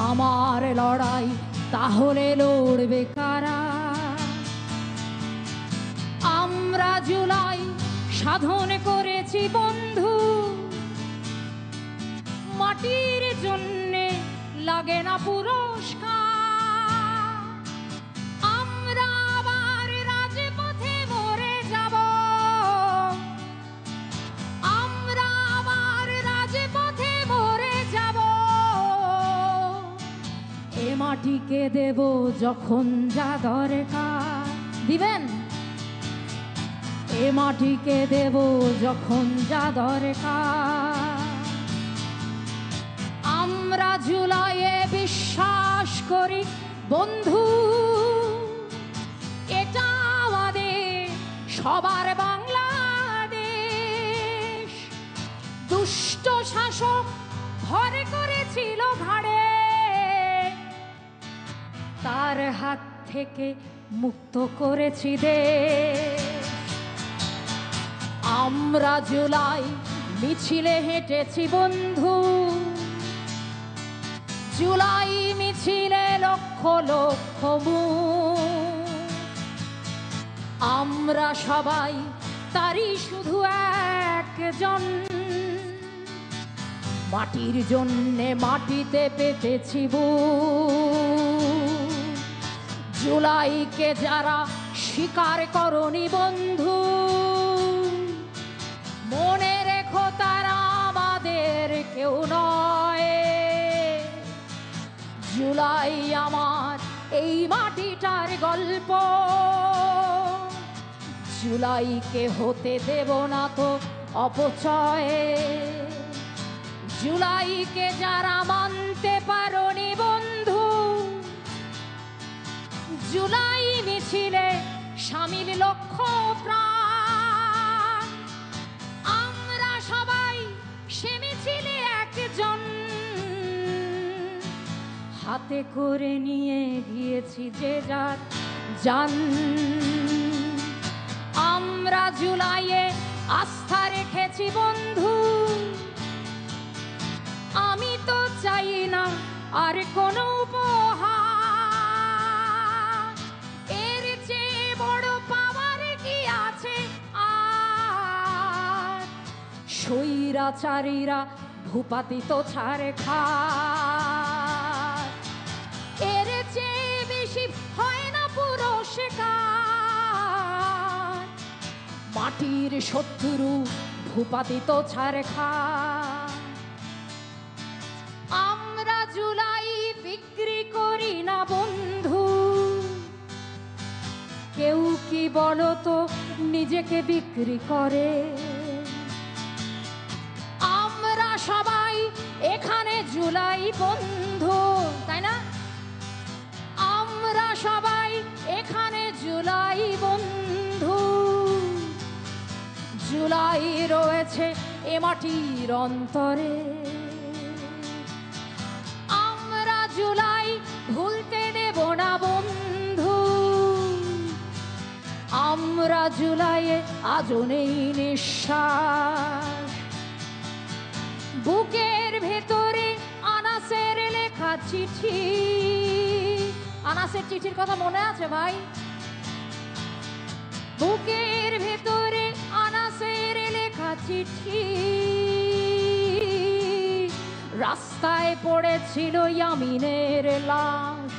আমার লড়াই তাহলে লড়বে কারা? আমরা জুলাই সাধন করেছি বন্ধু, মাটির জন্যে লাগে না পুরস্কার। আমরা আবার রাজপথে মরে যাব, আমরা আবার রাজপথে মরে যাব। এ মাটিকে দেব যখন যা দরকার। দিবেন? এ মাটিকে দেব যখন যা দরকার। আমরা জুলাইয়ে বিশ্বাস করি বন্ধু, এটা আমাদের সবার বাংলাদেশ। দুষ্ট শাসক ভর করেছিল ঘাড়ে, তার হাত থেকে মুক্ত করেছি দেশ। আমরা জুলাই মিছিলে হেঁটেছি বন্ধু, জুলাই মিছিলে লক্ষ লক্ষ মুখ। আমরা সবাই তারই শুধু একজন, মাটির জন্যে মাটিতে পেতেছি বুক। জুলাইকে যারা স্বীকার করনি বন্ধু, মনে রেখো তারা আমাদের কেউ নয়। জুলাই আমার এই মাটিটার গল্প, জুলাইকে হতে দেব না তো অপচয়। জুলাইকে যারা মানতে পারোনি বন্ধু, জুলাই মিছিলে শামিল লক্ষ প্রাণ। আমরা সবাই সে মিছিলে একজন, হাতে করে নিয়ে গিয়েছি যে যার জান। আমরা জুলাইয়ে আস্থা রেখেছি বন্ধু, আমি তো চাই না আর কোনো উপহার। এর চেয়ে বড় পাওয়ার কি আছে আর? স্বৈরাচারীরা ভূপাতি তো ছাড়ে খায়, এর চেয়ে বেশি হয় না পুরস্কার। মাটির শত্রু ভূপাতি তো ছাড়ে খায়। আমরা জুলাই বিক্রি করি না বন্ধু, কেউ কি বলো তো নিজেকে বিক্রি করে? আমরা সবাই এখানে জুলাই বন্ধু, তাই না? আমরা সবাই এখানে জুলাই বন্ধু। জুলাই রয়েছে এ মাটির অন্তরে, আমরা জুলাই ভুলতে দেব না বন্ধু। আমরা জুলাইয়ে আজও নেই নিঃশ্বাস, বুকের ভেতরে আনাসের লেখা চিঠি। আনাসের চিঠির কথা মনে আছে ভাই? বুকের ভেতরে আনাসের লেখা চিঠি, রাস্তায় পড়েছিল ইয়ামিনের লাশ,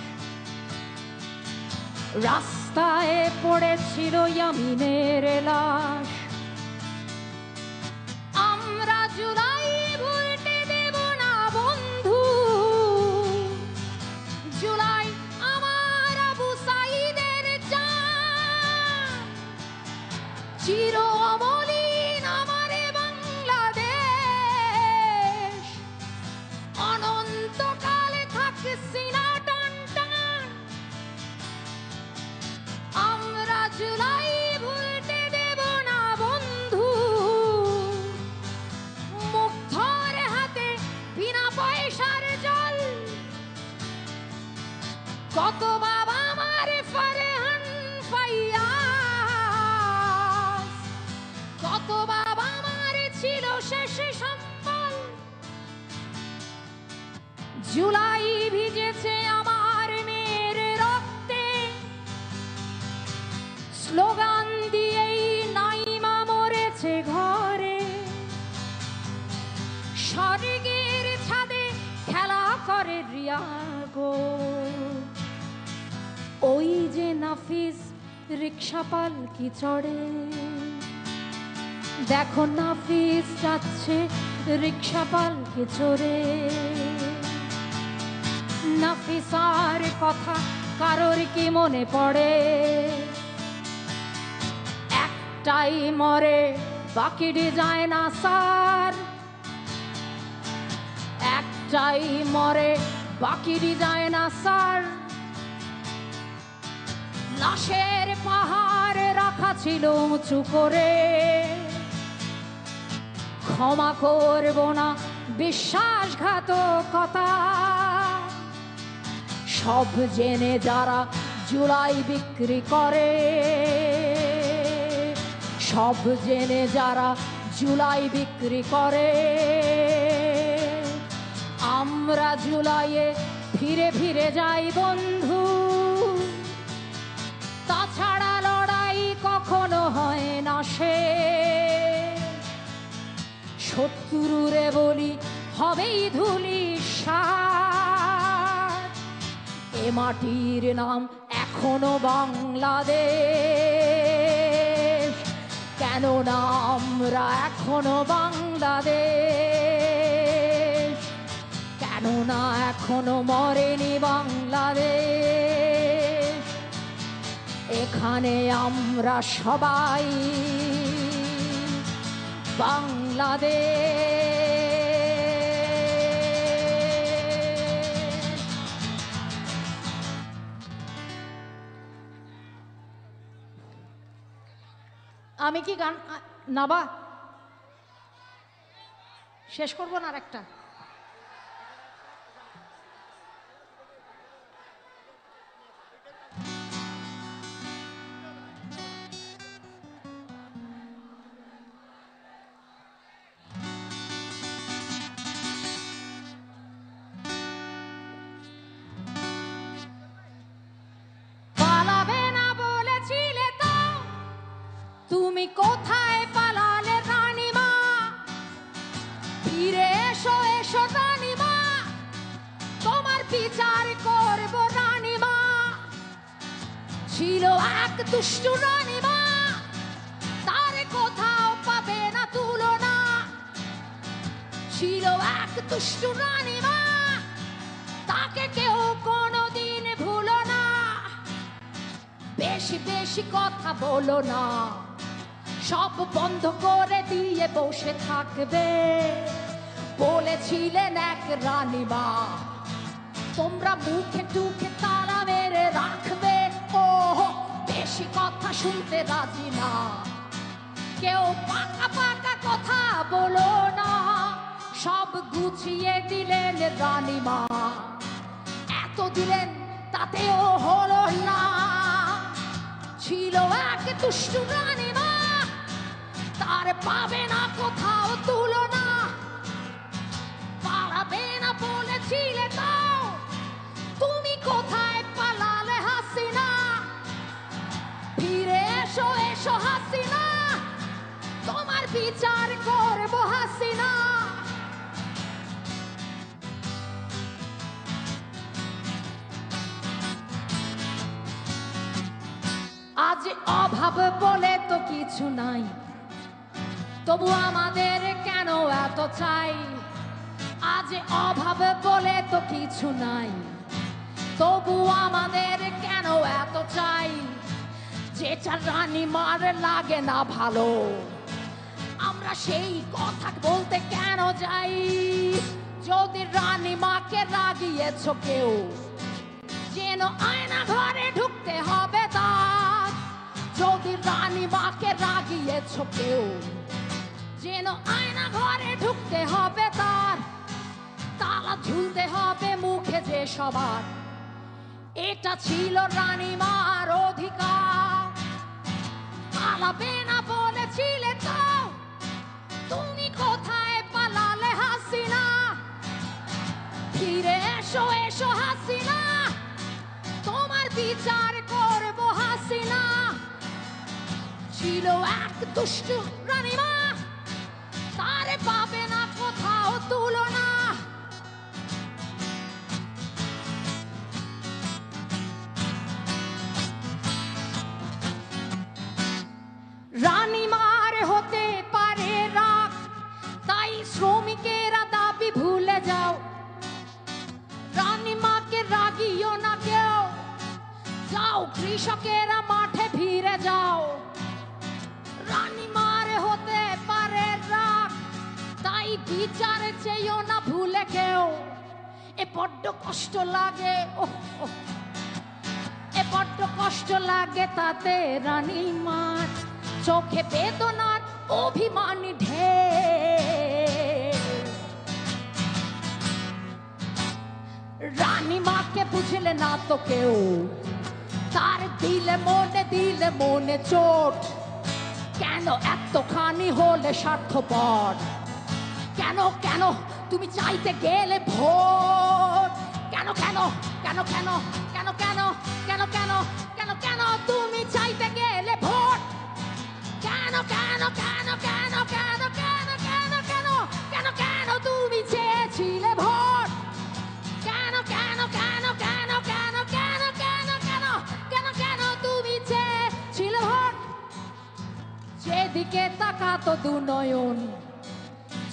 রাস্তায় পড়েছিল ইয়ামিনের লাশ। আমরা জুলাই ভুলতে দেব না বন্ধু, জুলাই আমার আবু সাঈদের জান। চির অমলিন আমার বাংলাদেশ, অনন্তকালে থাকছি না টান টান। আমরা জুলাই ভুলতে দেব না বন্ধু, মুগ্ধর হাতে বিনা পয়সার জল। কত বাবা আমার ফারহান ফাইয়াজ, কত বাবা আমার ছিল শেষ সম্বল। জুলাই ভিজেছে আমার মেয়ের রক্তে, স্লোগান দিয়েই নাইমা মরেছে ঘরে। স্বর্গের ছাদে খেলা করে রিয়া গো, ওই যে নাফিস রিক্সা পালকি চড়ে। দেখো নাফিস যাচ্ছে রিক্সা পালকি চড়ে। নাফিসার কথা কারোর কি মনে পড়ে? একটাই মরে বাকিটি যায় না স্যার, একটাই মরে বাকিটি যায় না স্যার। লাশের পাহাড় রাখা ছিল উঁচু করে, ক্ষমা করব না বিশ্বাসঘাতকতা। সব জেনে যারা জুলাই বিক্রি করে, সব জেনে যারা জুলাই বিক্রি করে। আমরা জুলাইয়ে ফিরে ফিরে যাই বন্ধু, তাছাড়া লড়াই কখনো হয় না শেষ। শত্রুরে বলি হবেই ধূলিসাৎ, এ মাটির নাম এখনো বাংলাদেশ। কেননা আমরা এখনো বাংলাদেশ, কেননা এখনো মরেনি বাংলাদেশ। এখানে আমরা সবাই বাংলাদেশ। আমি কি গান নাবা শেষ করবো না? আরেকটা তুমি কোথায় পালালে রানীমা? ফিরে এসো এসো রানীমা, তোমার বিচার করব রানীমা। ছিল এক দুষ্টু রানীমা, তার কোথাও পাবে না তুলনা। ছিল এক দুষ্টু রানীমা, তাকে কেউ কোনোদিন ভুলো না। বেশি বেশি কথা বলো না, সব বন্ধ করে দিয়ে বসে থাকবে। বলেছিলেন এক রানীমা, তোমরা মুখে টুকে তালা মেরে রাখবে। ও বেশি কথা শুনতে রাজি না, কেউ পাকা পাকা কথা বলো না। সব গুছিয়ে দিলেন রানীমা, এত দিলেন তাতেও হলো না। ছিল এক দুষ্টু রানীমা, তার পাবে না কোথাও তুলনা। পালাবে না বলেছিলে তাও, তুমি কোথায় পালালে হাসিনা? ফিরে এসো এসো হাসিনা, তোমার বিচার করব হাসিনা। আজ অভাব বলে তো কিছু নাই, তবু আমাদের কেন এত চাই? আজ অভাব বলে তো কিছু নাই, তবু আমাদের কেন এত চাই? যেটা রানীমার লাগে না ভালো, আমরা সেই কথা বলতে কেন যাই? যদি রানীমাকে রাগিয়েছ কেউ, যেন আয়না ঘরে ঢুকতে হবে তার। যদি রানীমাকে রাগিয়েছ কেউ, যেন আয়না ঘরে ঢুকতে হবে তার। তালা ঝুলতে হবে মুখে যে সবার, এটা ছিল রানীমার অধিকার। পালাবে না বলেছিলে তো, তুমি কোথায় পালালে হাসিনা? ফিরে এসো এসো হাসিনা, তোমার বিচার করব হাসিনা। ছিল এক দুষ্টু রানীমা, তার পাবে না কোথাও তুলনা। রানীমার হতে পারে রাগ, তাই শ্রমিকেরা দাবি ভুলে যাও। রানীমাকে রাগিও না কেউ, যাও কৃষকেরা মাঠে ভিড়ে যাও। রানীমার হতে পারে রাগ, তাই বিচার চেয়েও না ভুলে কেউ। এ বড্ড কষ্ট লাগে, ওহ ওহ, এ বড্ড কষ্ট লাগে তাতে রানীমার, চোখে বেদনার অভিমানী ঢেউ। রানীমাকে বুঝলে না তো কেউ, তার দিলে মনে চোট। কেন এতখানি হলে স্বার্থপর, কেন কেন তুমি চাইতে গেলে ভোট? কেন কেন কেন কেন কেন কেন কেন কেন কেন কেন তুমি চাইতে গেলে ভোট? কেন কেন কেন কেন কেন কেন কেন কেন কেন কেন তুমি চেয়েছিলে ভোট? কেন কেন কেন কেন কেন কেন কেন কেন কেন কেন তুমি চেয়েছিলে ভোট? যেদিকে তাকাতো দু নয়ন,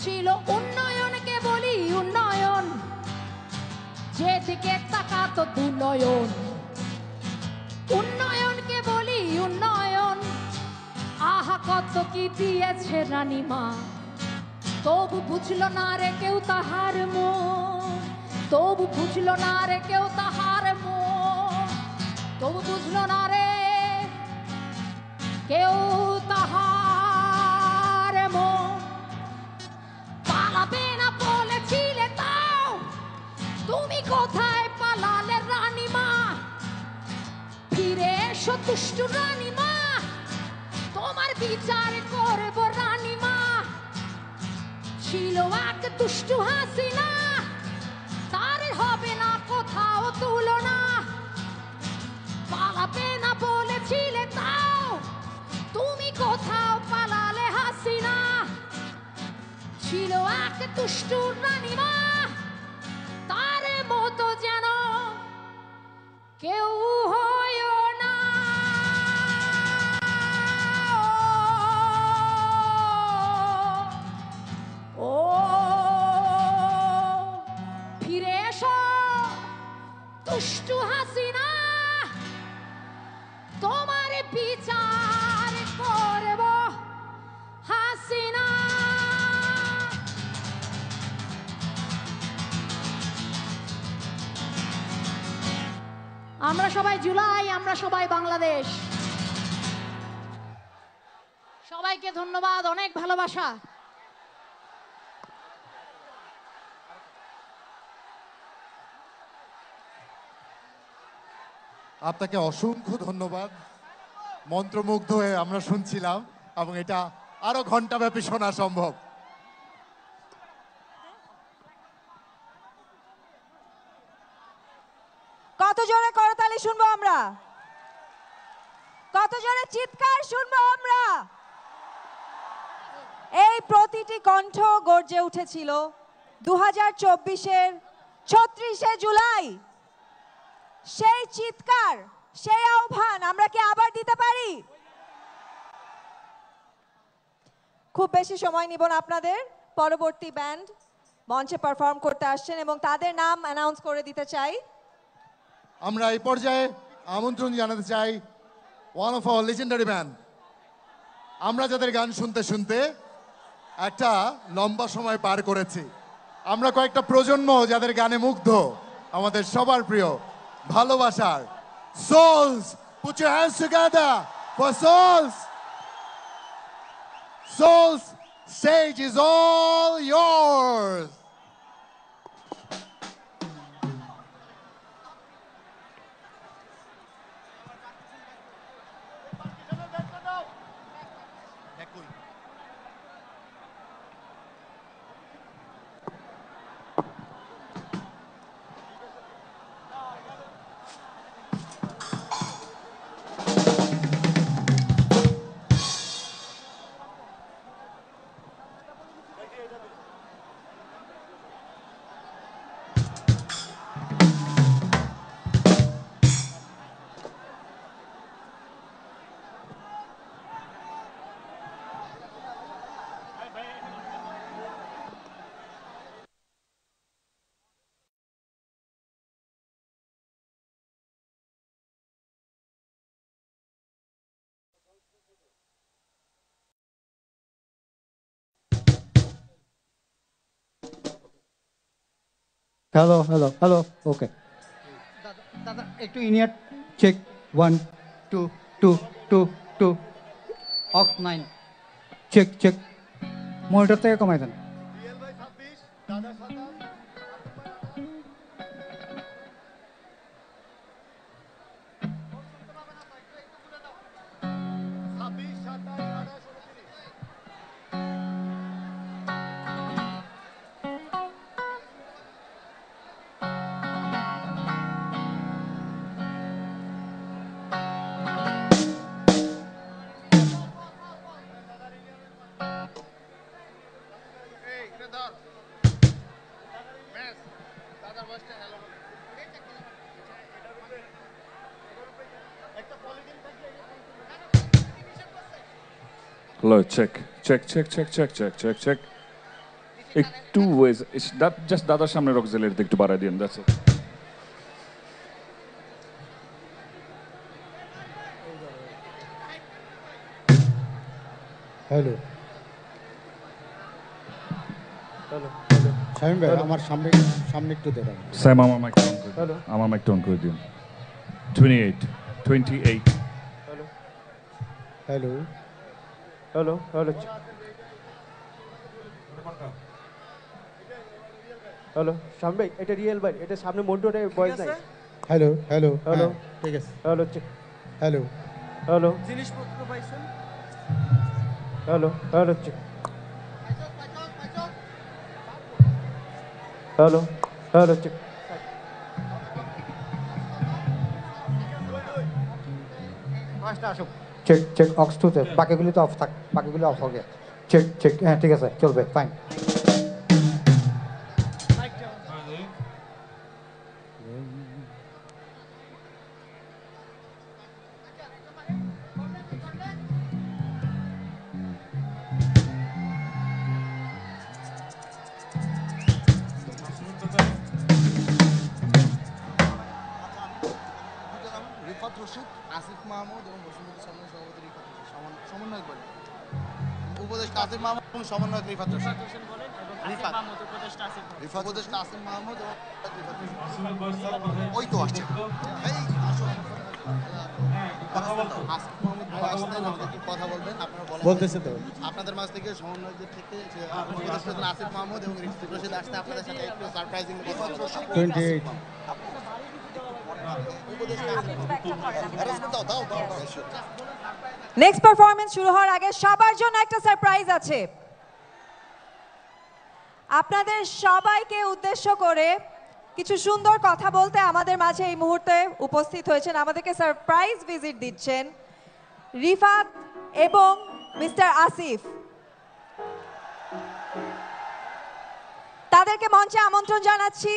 ছিল উন্নয়নকে বলি উন্নয়ন। যেদিকে তাকাতো দু নয়ন, উন্নয়নকে বলি উন্নয়ন। আহা কত কি দিয়েছে রানীমা, তবু বুঝলো না রে কেউ তাহার মন। তবু বুঝলো না রে কেউ তাহার মন। তবু বুঝলো না রে কেউ তাহার মন। পালাবে না বলেছিলে তাও, তুমি কোথায় পালালে রানীমা? ফিরে এসো দুষ্টু রানীমা, তোমার বিচার করব রানীমা। ছিল এক দুষ্টু হাসিনা, তার হবে না কোথাও তুলনা। পালাবে না বলেছিলে তাও, তুমি কোথাও পালালে হাসিনা। ছিল এক দুষ্টু রানীমা, তার মতো যেন কেউ হয় না। ও ফিরে এসো দুষ্টু হাসিনা, তোমার বিচার করব হাসিনা। আমরা সবাই জুলাই, আমরা সবাই বাংলাদেশ। সবাইকে ধন্যবাদ, অনেক ভালোবাসা। আপনাকে অসংখ্য ধন্যবাদ। মন্ত্রমুগ্ধ হয়ে আমরা শুনছিলাম এবং এটা আরো ঘন্টাব্যাপী শোনা সম্ভব। কত জোরে করতালি শুনবো আমরা? কত জোরে চিৎকার শুনবো আমরা? এই প্রতিটি কণ্ঠ গর্জে উঠেছিল 2024-এর 36শে জুলাই। সেই চিৎকার, সেই আহ্বান আমরা কি আবার দিতে পারি? খুব বেশি সময় নিব না আপনাদের। পরবর্তী ব্যান্ড মঞ্চে পারফর্ম করতে আসছেন এবং তাদের নাম অ্যানাউন্স করে দিতে চাই। আমরা এই পর্যায়ে আমন্ত্রণ জানাতে চাই one of our legendary band. আমরা যাদের গান শুনতে শুনতে একটা লম্বা সময় পার করেছি, আমরা কয়েকটা প্রজন্ম যাদের গানে মুগ্ধ, আমাদের সবার প্রিয় ভালোবাসার Souls, put your hands together for Souls. Souls, stage is all yours. Hello hello hello okay দাদা দাদা একটু in ear check 1 2 2 2 2 aux 9 check check monitor থেকে কমাই দেন Hello, check. একটু জাস্ট দাদার সামনে রক্সেলের একটু বাড়াই দিন, that's it. Hello hello Shamim ভাই আমার সামনে সামনে একটু দেখান স্যাম আমার মাইক অন করে দিন, আমার মাইক অন করে দিন। 28 hello hello hello hello hello Sham ভাই এটা রিয়েল ভাই এটা সামনে মন্টুরে ভয়েস নাই হ্যালো হ্যালো হ্যালো ঠিক আছে হ্যালো চেক হ্যালো হ্যালো জিনিসপত্র পাইছেন hello hello check hello hello check check check aux 2 তে বাকিগুলি তো অফ থাক বাকিগুলি অফ হবে চেক চেক হ্যাঁ ঠিক আছে চলবে ফাইন রিফাত রশিদ, আসিফ মাহমুদ এবং বসুমতী সম্মেলন সভাপতি রিফাত রশিদ সমন্বয়ক বলেন উপদেষ্টা আসিফ মাহমুদ এবং সমন্বয়ক রিফাত রশিদ রিফাত উপদেষ্টা আসিফ মাহমুদ এবং রিফাত রশিদ। ওই তো আসছে এই আসো। আসিফ মাহমুদ ভাই আসছেন, আমাদেরকে কথা বলবেন, আপনারা বলেন বলতেছে তো আপনাদের মাঝ থেকে সমন্বয়কদের থেকে যে উপদেষ্টা আসিফ মাহমুদ এবং রিফাত রশিদ আসছে আপনাদের সাথে একটু surprising Rifat Rashid 28 next performance শুরু হওয়ার আগে সবার জন্য একটা সারপ্রাইজ আছে। আপনাদের সবাইকে উদ্দেশ্য করে কিছু সুন্দর কথা বলতে আমাদের মাঝে এই মুহূর্তে উপস্থিত হয়েছেন, আমাদেরকে সারপ্রাইজ ভিজিট দিচ্ছেন রিফাত এবং মিস্টার আসিফ। তাদেরকে মঞ্চে আমন্ত্রণ জানাচ্ছি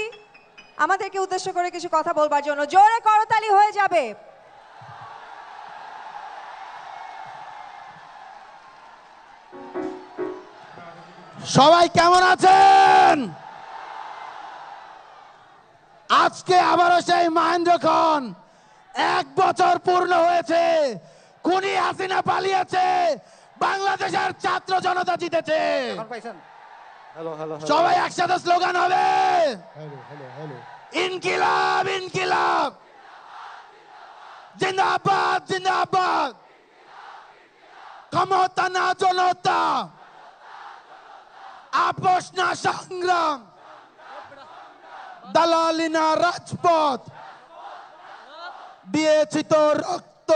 আমাদেরকে উদ্দেশ্য করে কিছু কথা বলবার জন্য। জোরে করতালি হয়ে যাবে। সবাই কেমন আছেন? আজকে আবারও সেই মহেন্দ্র খন 1 বছর পূর্ণ হয়েছে। খুনি হাসিনা পালিয়েছে, বাংলাদেশের ছাত্র জনতা জিতেছে। হ্যালো হ্যালো সবাই একসাথে স্লোগান হবে হ্যালো হ্যালো হ্যালো ইনকিলাব ইনকিলাব, জিন্দাবাদ জিন্দাবাদ, ক্ষমতা না জনতা, আপোষ না সংগ্রাম, দালালি না রাজপথ, দিয়েছি তো রক্ত,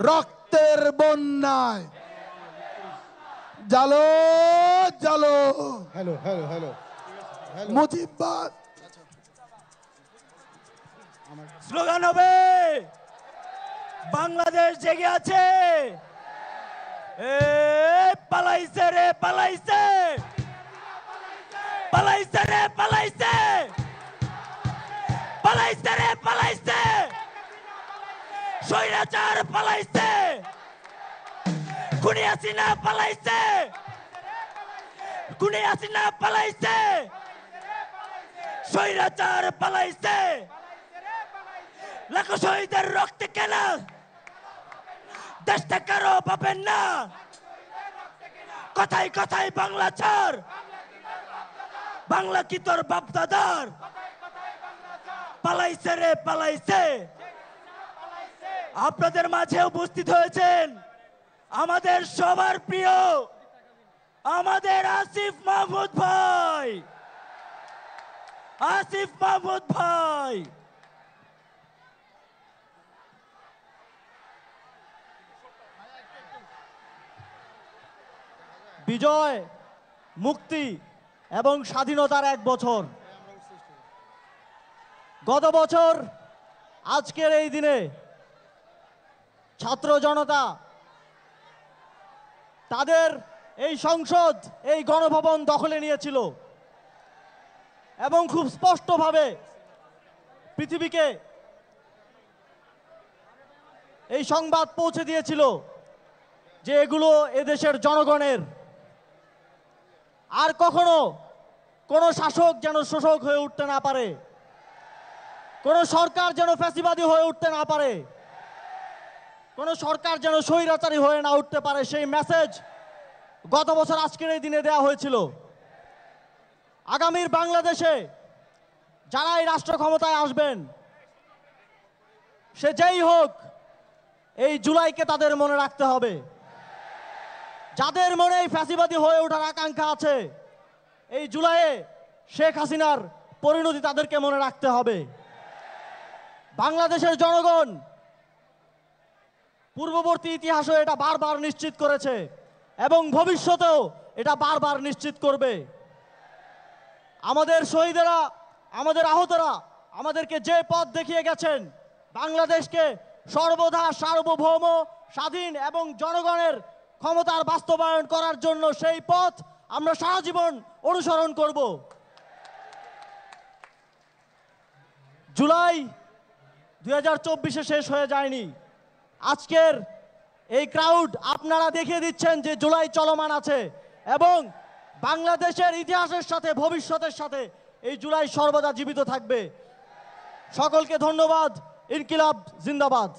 রক্তের বন্যায় জালো জালো হ্যালো হ্যালো হ্যালো মুজিববাদ। স্লোগান হবে বাংলাদেশ জেগে আছে, এ পালাইছে রে পালাইছে, পালাইছে রে পালাইছে, পালাইছে রে পালাইছে, স্বৈরাচার পালাইছে, খুনি হাসিনা পালাইছে, খুনি হাসিনা পালাইছে, স্বৈরাচার পালাইছে, লাখো শহীদের রক্তে কেনা দেশটা কারো পাবেন না, কথায় কথায় বাংলা ছাড়, বাংলা কি তোর বাপ দাদার? পালাইছে রে পালাইছে। আপনাদের মাঝে উপস্থিত হয়েছেন আমাদের সবার প্রিয় আমাদের আসিফ মাহমুদ ভাই। আসিফ মাহমুদ ভাই বিজয়, মুক্তি এবং স্বাধীনতার 1 বছর। গত বছর আজকের এই দিনে ছাত্র জনতা তাদের এই সংসদ, এই গণভবন দখলে নিয়েছিল এবং খুব স্পষ্টভাবে পৃথিবীকে এই সংবাদ পৌঁছে দিয়েছিল যে এগুলো এদেশের জনগণের। আর কখনো কোনো শাসক যেন শোষক হয়ে উঠতে না পারে, কোনো সরকার যেন ফ্যাসিবাদী হয়ে উঠতে না পারে, কোনো সরকার যেন স্বৈরাচারী হয়ে না উঠতে পারে, সেই মেসেজ গত বছর আজকের এই দিনে দেওয়া হয়েছিল। আগামীর বাংলাদেশে যারা এই রাষ্ট্র ক্ষমতায় আসবেন, সে যেই হোক, এই জুলাইকে তাদের মনে রাখতে হবে। যাদের মনে এই ফ্যাসিবাদী হয়ে ওঠার আকাঙ্ক্ষা আছে, এই জুলাইয়ে শেখ হাসিনার পরিণতি তাদেরকে মনে রাখতে হবে। বাংলাদেশের জনগণ পূর্ববর্তী ইতিহাসে এটা বারবার নিশ্চিত করেছে এবং ভবিষ্যতেও এটা বারবার নিশ্চিত করবে। আমাদের শহীদেরা, আমাদের আহতরা আমাদেরকে যে পথ দেখিয়ে গেছেন, বাংলাদেশকে সর্বদা সার্বভৌম, স্বাধীন এবং জনগণের ক্ষমতার বাস্তবায়ন করার জন্য সেই পথ আমরা সারা জীবন অনুসরণ করব। জুলাই 2024-এ শেষ হয়ে যায়নি। আজকের এই ক্রাউড আপনারা দেখিয়ে দিচ্ছেন যে জুলাই চলমান আছে এবং বাংলাদেশের ইতিহাসের সাথে, ভবিষ্যতের সাথে এই জুলাই সর্বদা জীবিত থাকবে। সকলকে ধন্যবাদ। ইনকিলাব জিন্দাবাদ।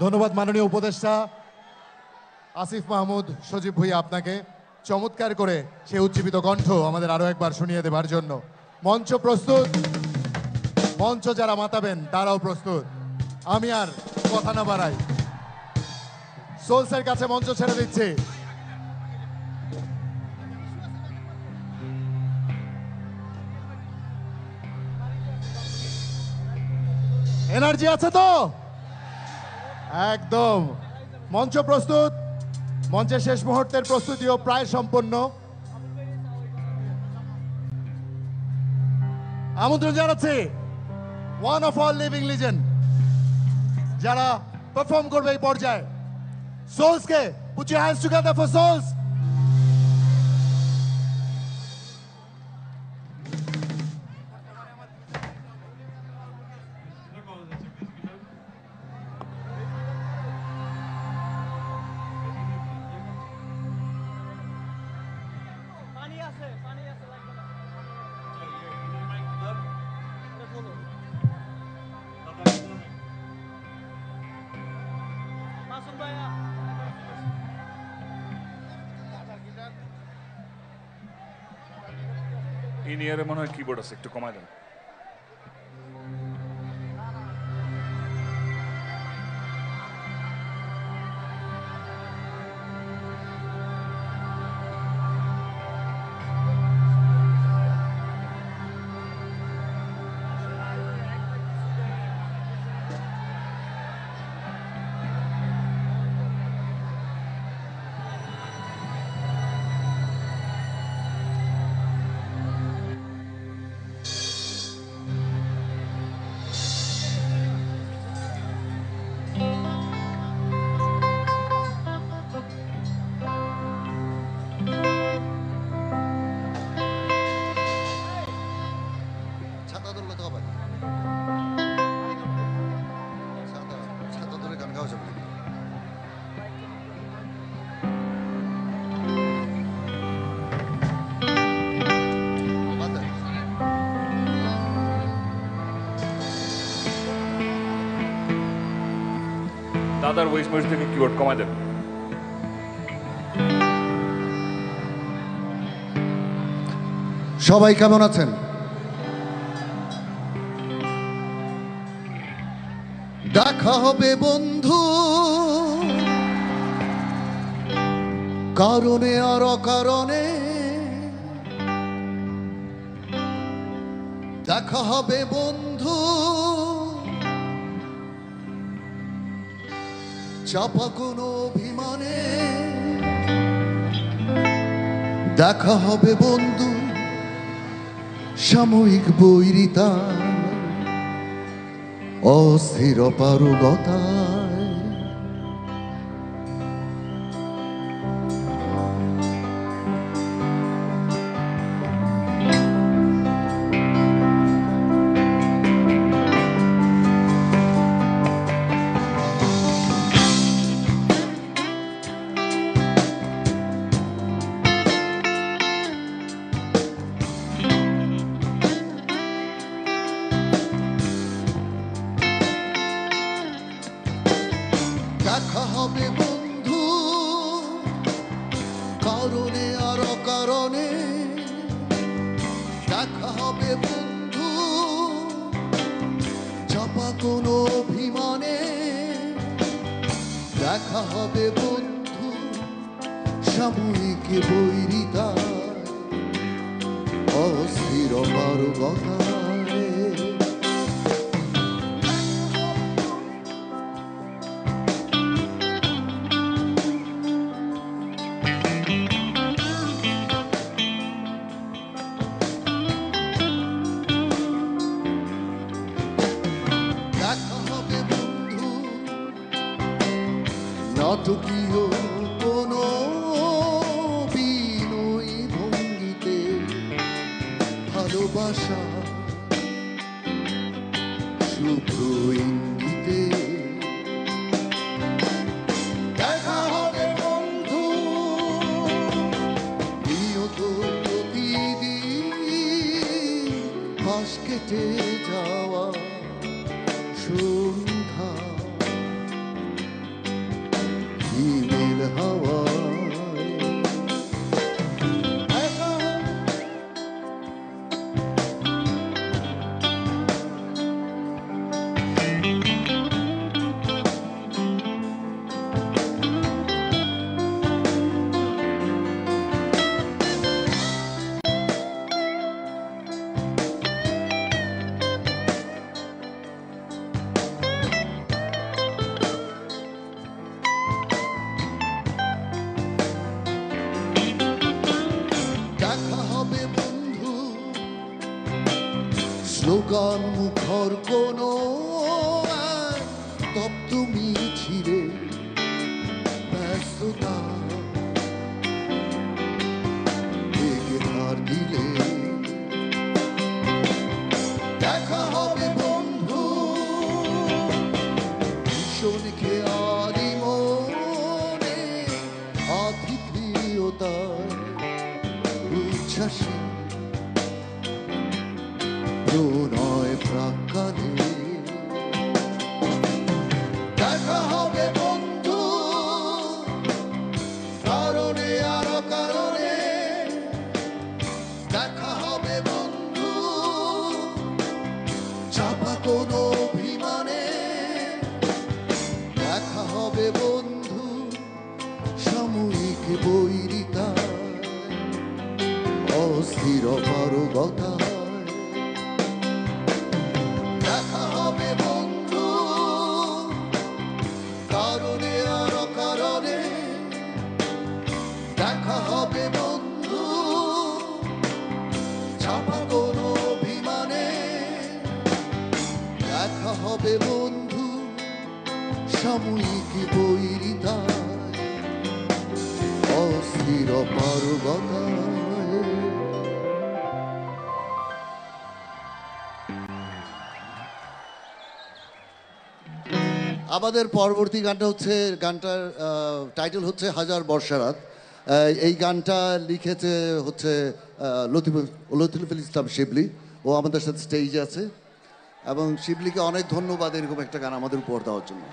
ধন্যবাদ মাননীয় উপদেষ্টা আসিফ মাহমুদ সজীব ভুঁইয়া, আপনাকে চমৎকার করে সে উজ্জীবিত কণ্ঠ আমাদের আরো একবার শুনিয়ে দেবার জন্য। মঞ্চ প্রস্তুত, মঞ্চ যারা মাতাবেন তারাও প্রস্তুত। আমি আর কথা না বাড়াই, সোলসের কাছে মঞ্চ ছেড়ে দিচ্ছি। এনার্জি আছে তো? একদম। মঞ্চ প্রস্তুত, মঞ্চের শেষ মুহূর্তের প্রস্তুতিও প্রায় সম্পন্ন। আমন্ত্রণ জানাচ্ছি one of all living legend যারা পারফর্ম করবে এই পর্যায়ে, সোলসকে। Put your hands together for Souls. In ইয়ারে মনে হয় কিবোর্ড আছে, একটু কমায় দেন। দাদার ওয়েস্ট মরিচ থেকে কিবোর্ড কমায় দেন। সবাই কেমন আছেন? দেখা হবে বন্ধু, কারণে আর অকারণে দেখা হবে বন্ধু, চাপা কোনো অভিমানে দেখা হবে বন্ধু, সাময়িক বৈরিতা অস্থির পারুগতায়। দেখা হবে বন্ধু, কারণে আর অকারণে দেখা হবে বন্ধু, চাপা কোনো অভিমানে দেখা হবে বন্ধু, সাময়িক বৈরিতা অস্থির পারুগতায়। দেখা হবে বন্ধু, নাটকীয় কোনো বিনয়ী ভঙ্গিতে ভালোবাসা শুভ্র ইঙ্গিতে দেখা হবে বন্ধু, নিয়ত প্রতিদিন পাশ কেটে যাওয়া সন্ধ্যা হিমেল হাওয়ায়। দেখা হবে বন্ধু, স্লোগান মুখর কোনো এক তপ্ত মিছিলে ব্যস্ততা থেকে ধার দিলে দেখা হবে বন্ধু, ভীষণ খেয়ালি মনে আতিথিয়তায় উচ্ছ্বাসী প্রণয় প্রাকালে দেখা হবে বন্ধু, কারণে আর কারণে দেখা হবে বন্ধু, চাপা কোনো অভিমানে দেখা হবে বন্ধু, সাময়িক বৈরিতা অস্থির পারুগতায়। দেখা হবে বন্ধু, কারণে আর অকারণে দেখা হবে বন্ধু, চাপা কোনো অভিমানে দেখা হবে বন্ধু, সাময়িক বৈরিতায় অস্থির পারুগতায়। আমাদের পরবর্তী গানটা হচ্ছে, গানটার টাইটেল হচ্ছে হাজার বর্ষারাত। এই গানটা লিখেছে হচ্ছে লতিফুল ইসলাম শিবলি। ও আমাদের সাথে স্টেজে আছে এবং শিবলিকে অনেক ধন্যবাদ এরকম একটা গান আমাদের উপহার দেওয়ার জন্য।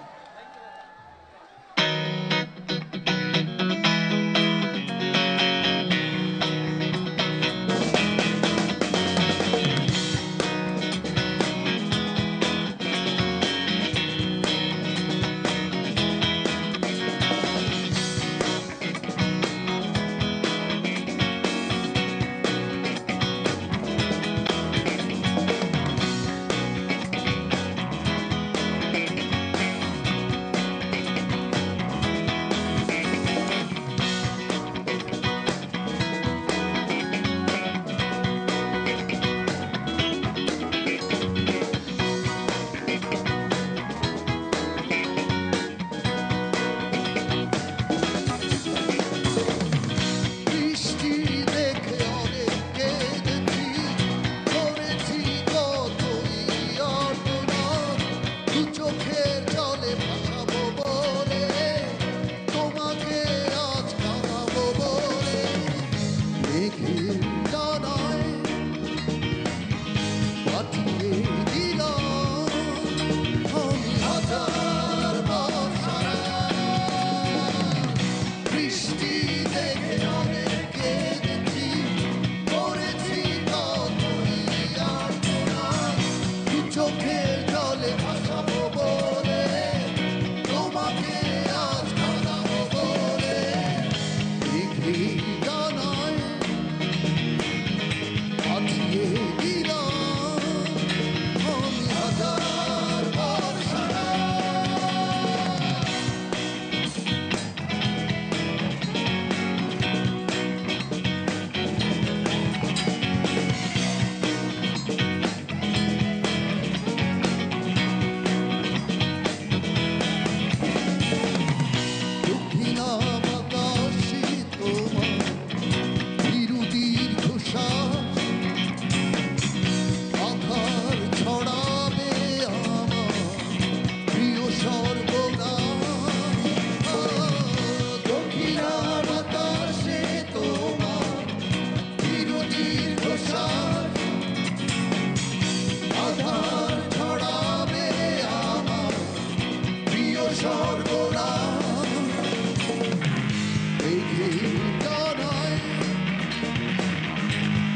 ডানায়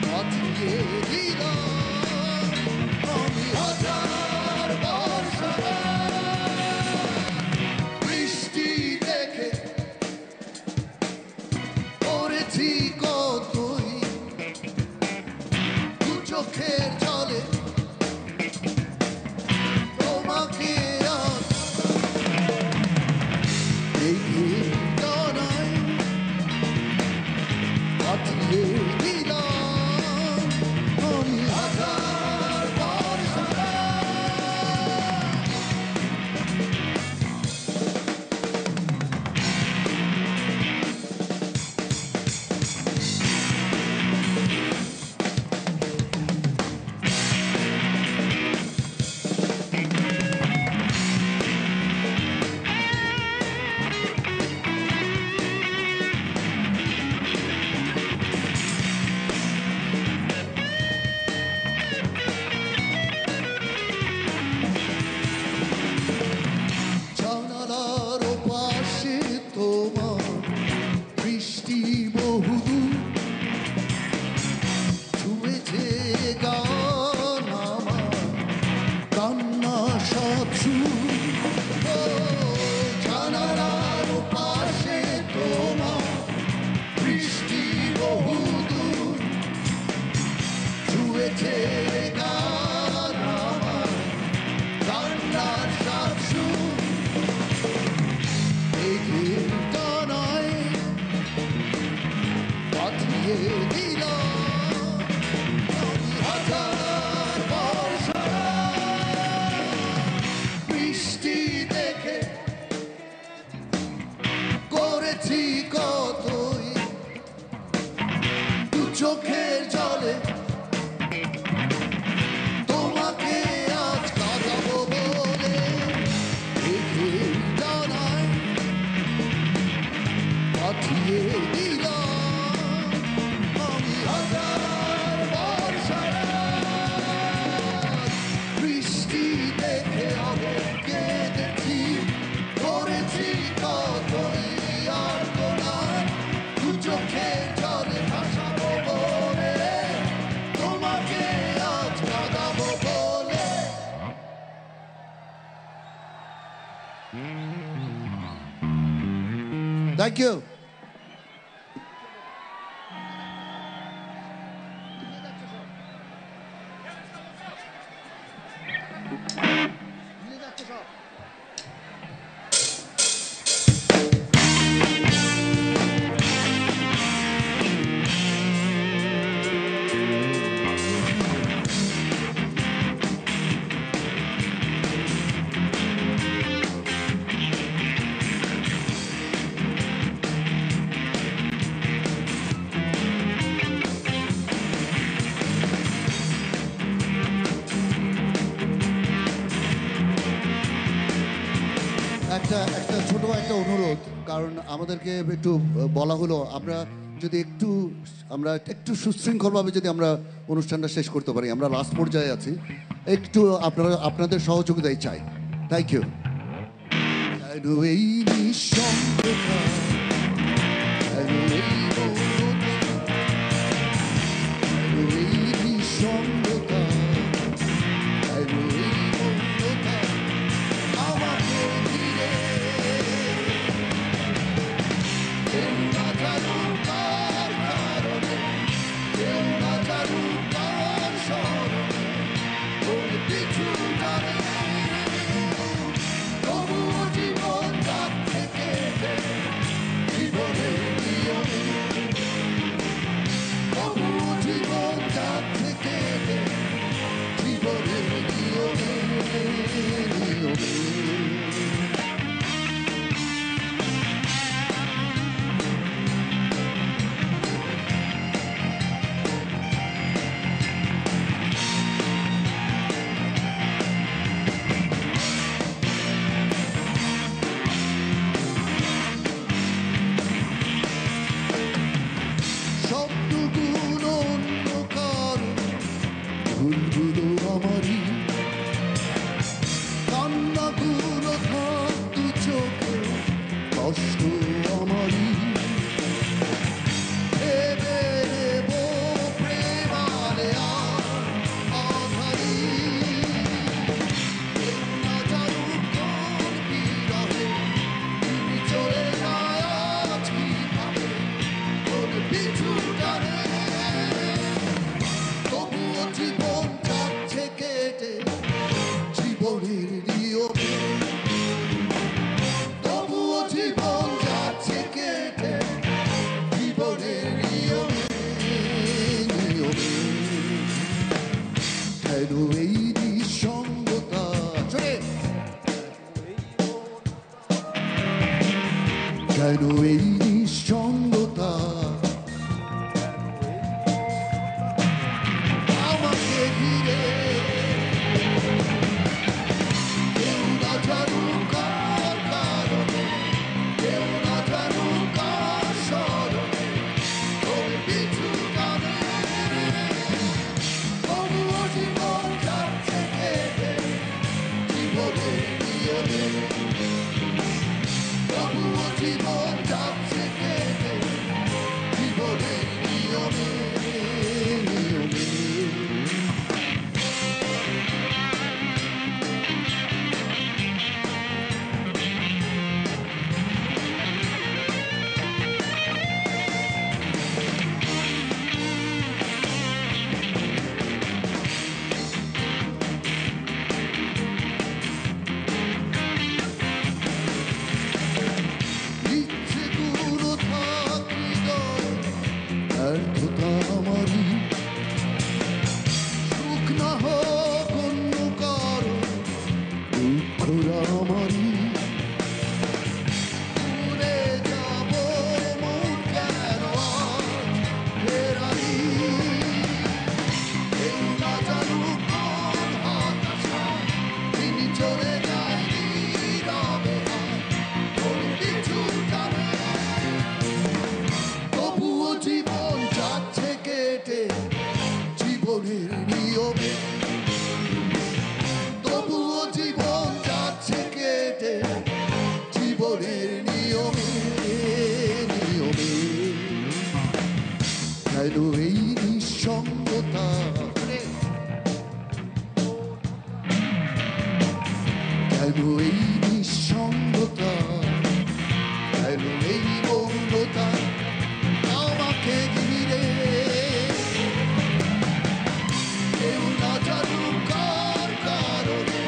পাঠিয়ে দিলাম আমি হাজার বর্ষা বৃষ্টি দেখে করেছি কতই দু চোখের জলে তোমাকে আজ দেখে ডানায় পাঠিয়ে দিলাম আমি হাজার বর্ষা জানালার পাশে তোমার বৃষ্টি বহুদূর ছুঁয়েছে গান আমার কান্না সব সুর ও জানালার পাশে তোমার বৃষ্টি বহুদূর ছুঁয়েছে গান আমার কান্নার সব সুর মেঘের ডানায় পাঠিয়ে দিলাম আমি হাজার বর্ষা বৃষ্টি দেখে করেছি কতই দু চোখের জলে তোমাকে আজ কাঁদাবো বলে মেঘের ডানায় পাঠিয়ে দিলাম আমি হাজার বর্ষা বৃষ্টি দেখে আমি কেঁদেছি করেছি কতই আর গোনার দু চোখের জলে ভাসাবো বলে তোমাকে আজ কাঁদাবো বলে থ্যাংক ইউ একটা একটা ছোট একটা অনুরোধ, কারণ আমাদেরকে একটু বলা হলো আমরা যদি আমরা একটু সুশৃঙ্খলভাবে যদি আমরা অনুষ্ঠানটা শেষ করতে পারি, আমরা লাস্ট পর্যায়ে আছি, একটু আপনাদের সহযোগিতাই চাই। Thank you. এই নিঃসঙ্গতা, এই মৌনতা, এই নিঃসঙ্গতা, এই মৌনতা আমাকে ঘিরে কেউ না জানুক কার কারণে, কেউ না জানুক কার স্মরণে, কোনো কিছু জানে না, তবুও জীবন যাচ্ছে কেটে জীবনের নিয়মে, তবুও জীবন যাচ্ছে কেটে জীবনের নিয়মে নিয়মে। শব্দগুলো অন্য কারো, ভুলগুলো আমারই, কান্নাগুলো ব্যর্থতা আমারই, সুখ না হোক অন্য কারো, দুঃখরা আমারই। ভুলে যাব মন কেন আর ফেরাই, কেউ না জানুক কোন হতাশায় তিনি চলে যায় নীরবে, আর কোনো কিছু জানে না। তবুও জীবন যাচ্ছে কেটে জীবনের নিয়মে, তবুও জীবন যাচ্ছে কেটে জীবনের নিয়মে নিয়মে। কেন এই নিঃসঙ্গতা, কেন এই নিঃসঙ্গতা, কেন এই মৌনতা আমাকে ঘিরে। কেউ না জানুক কার কারণে,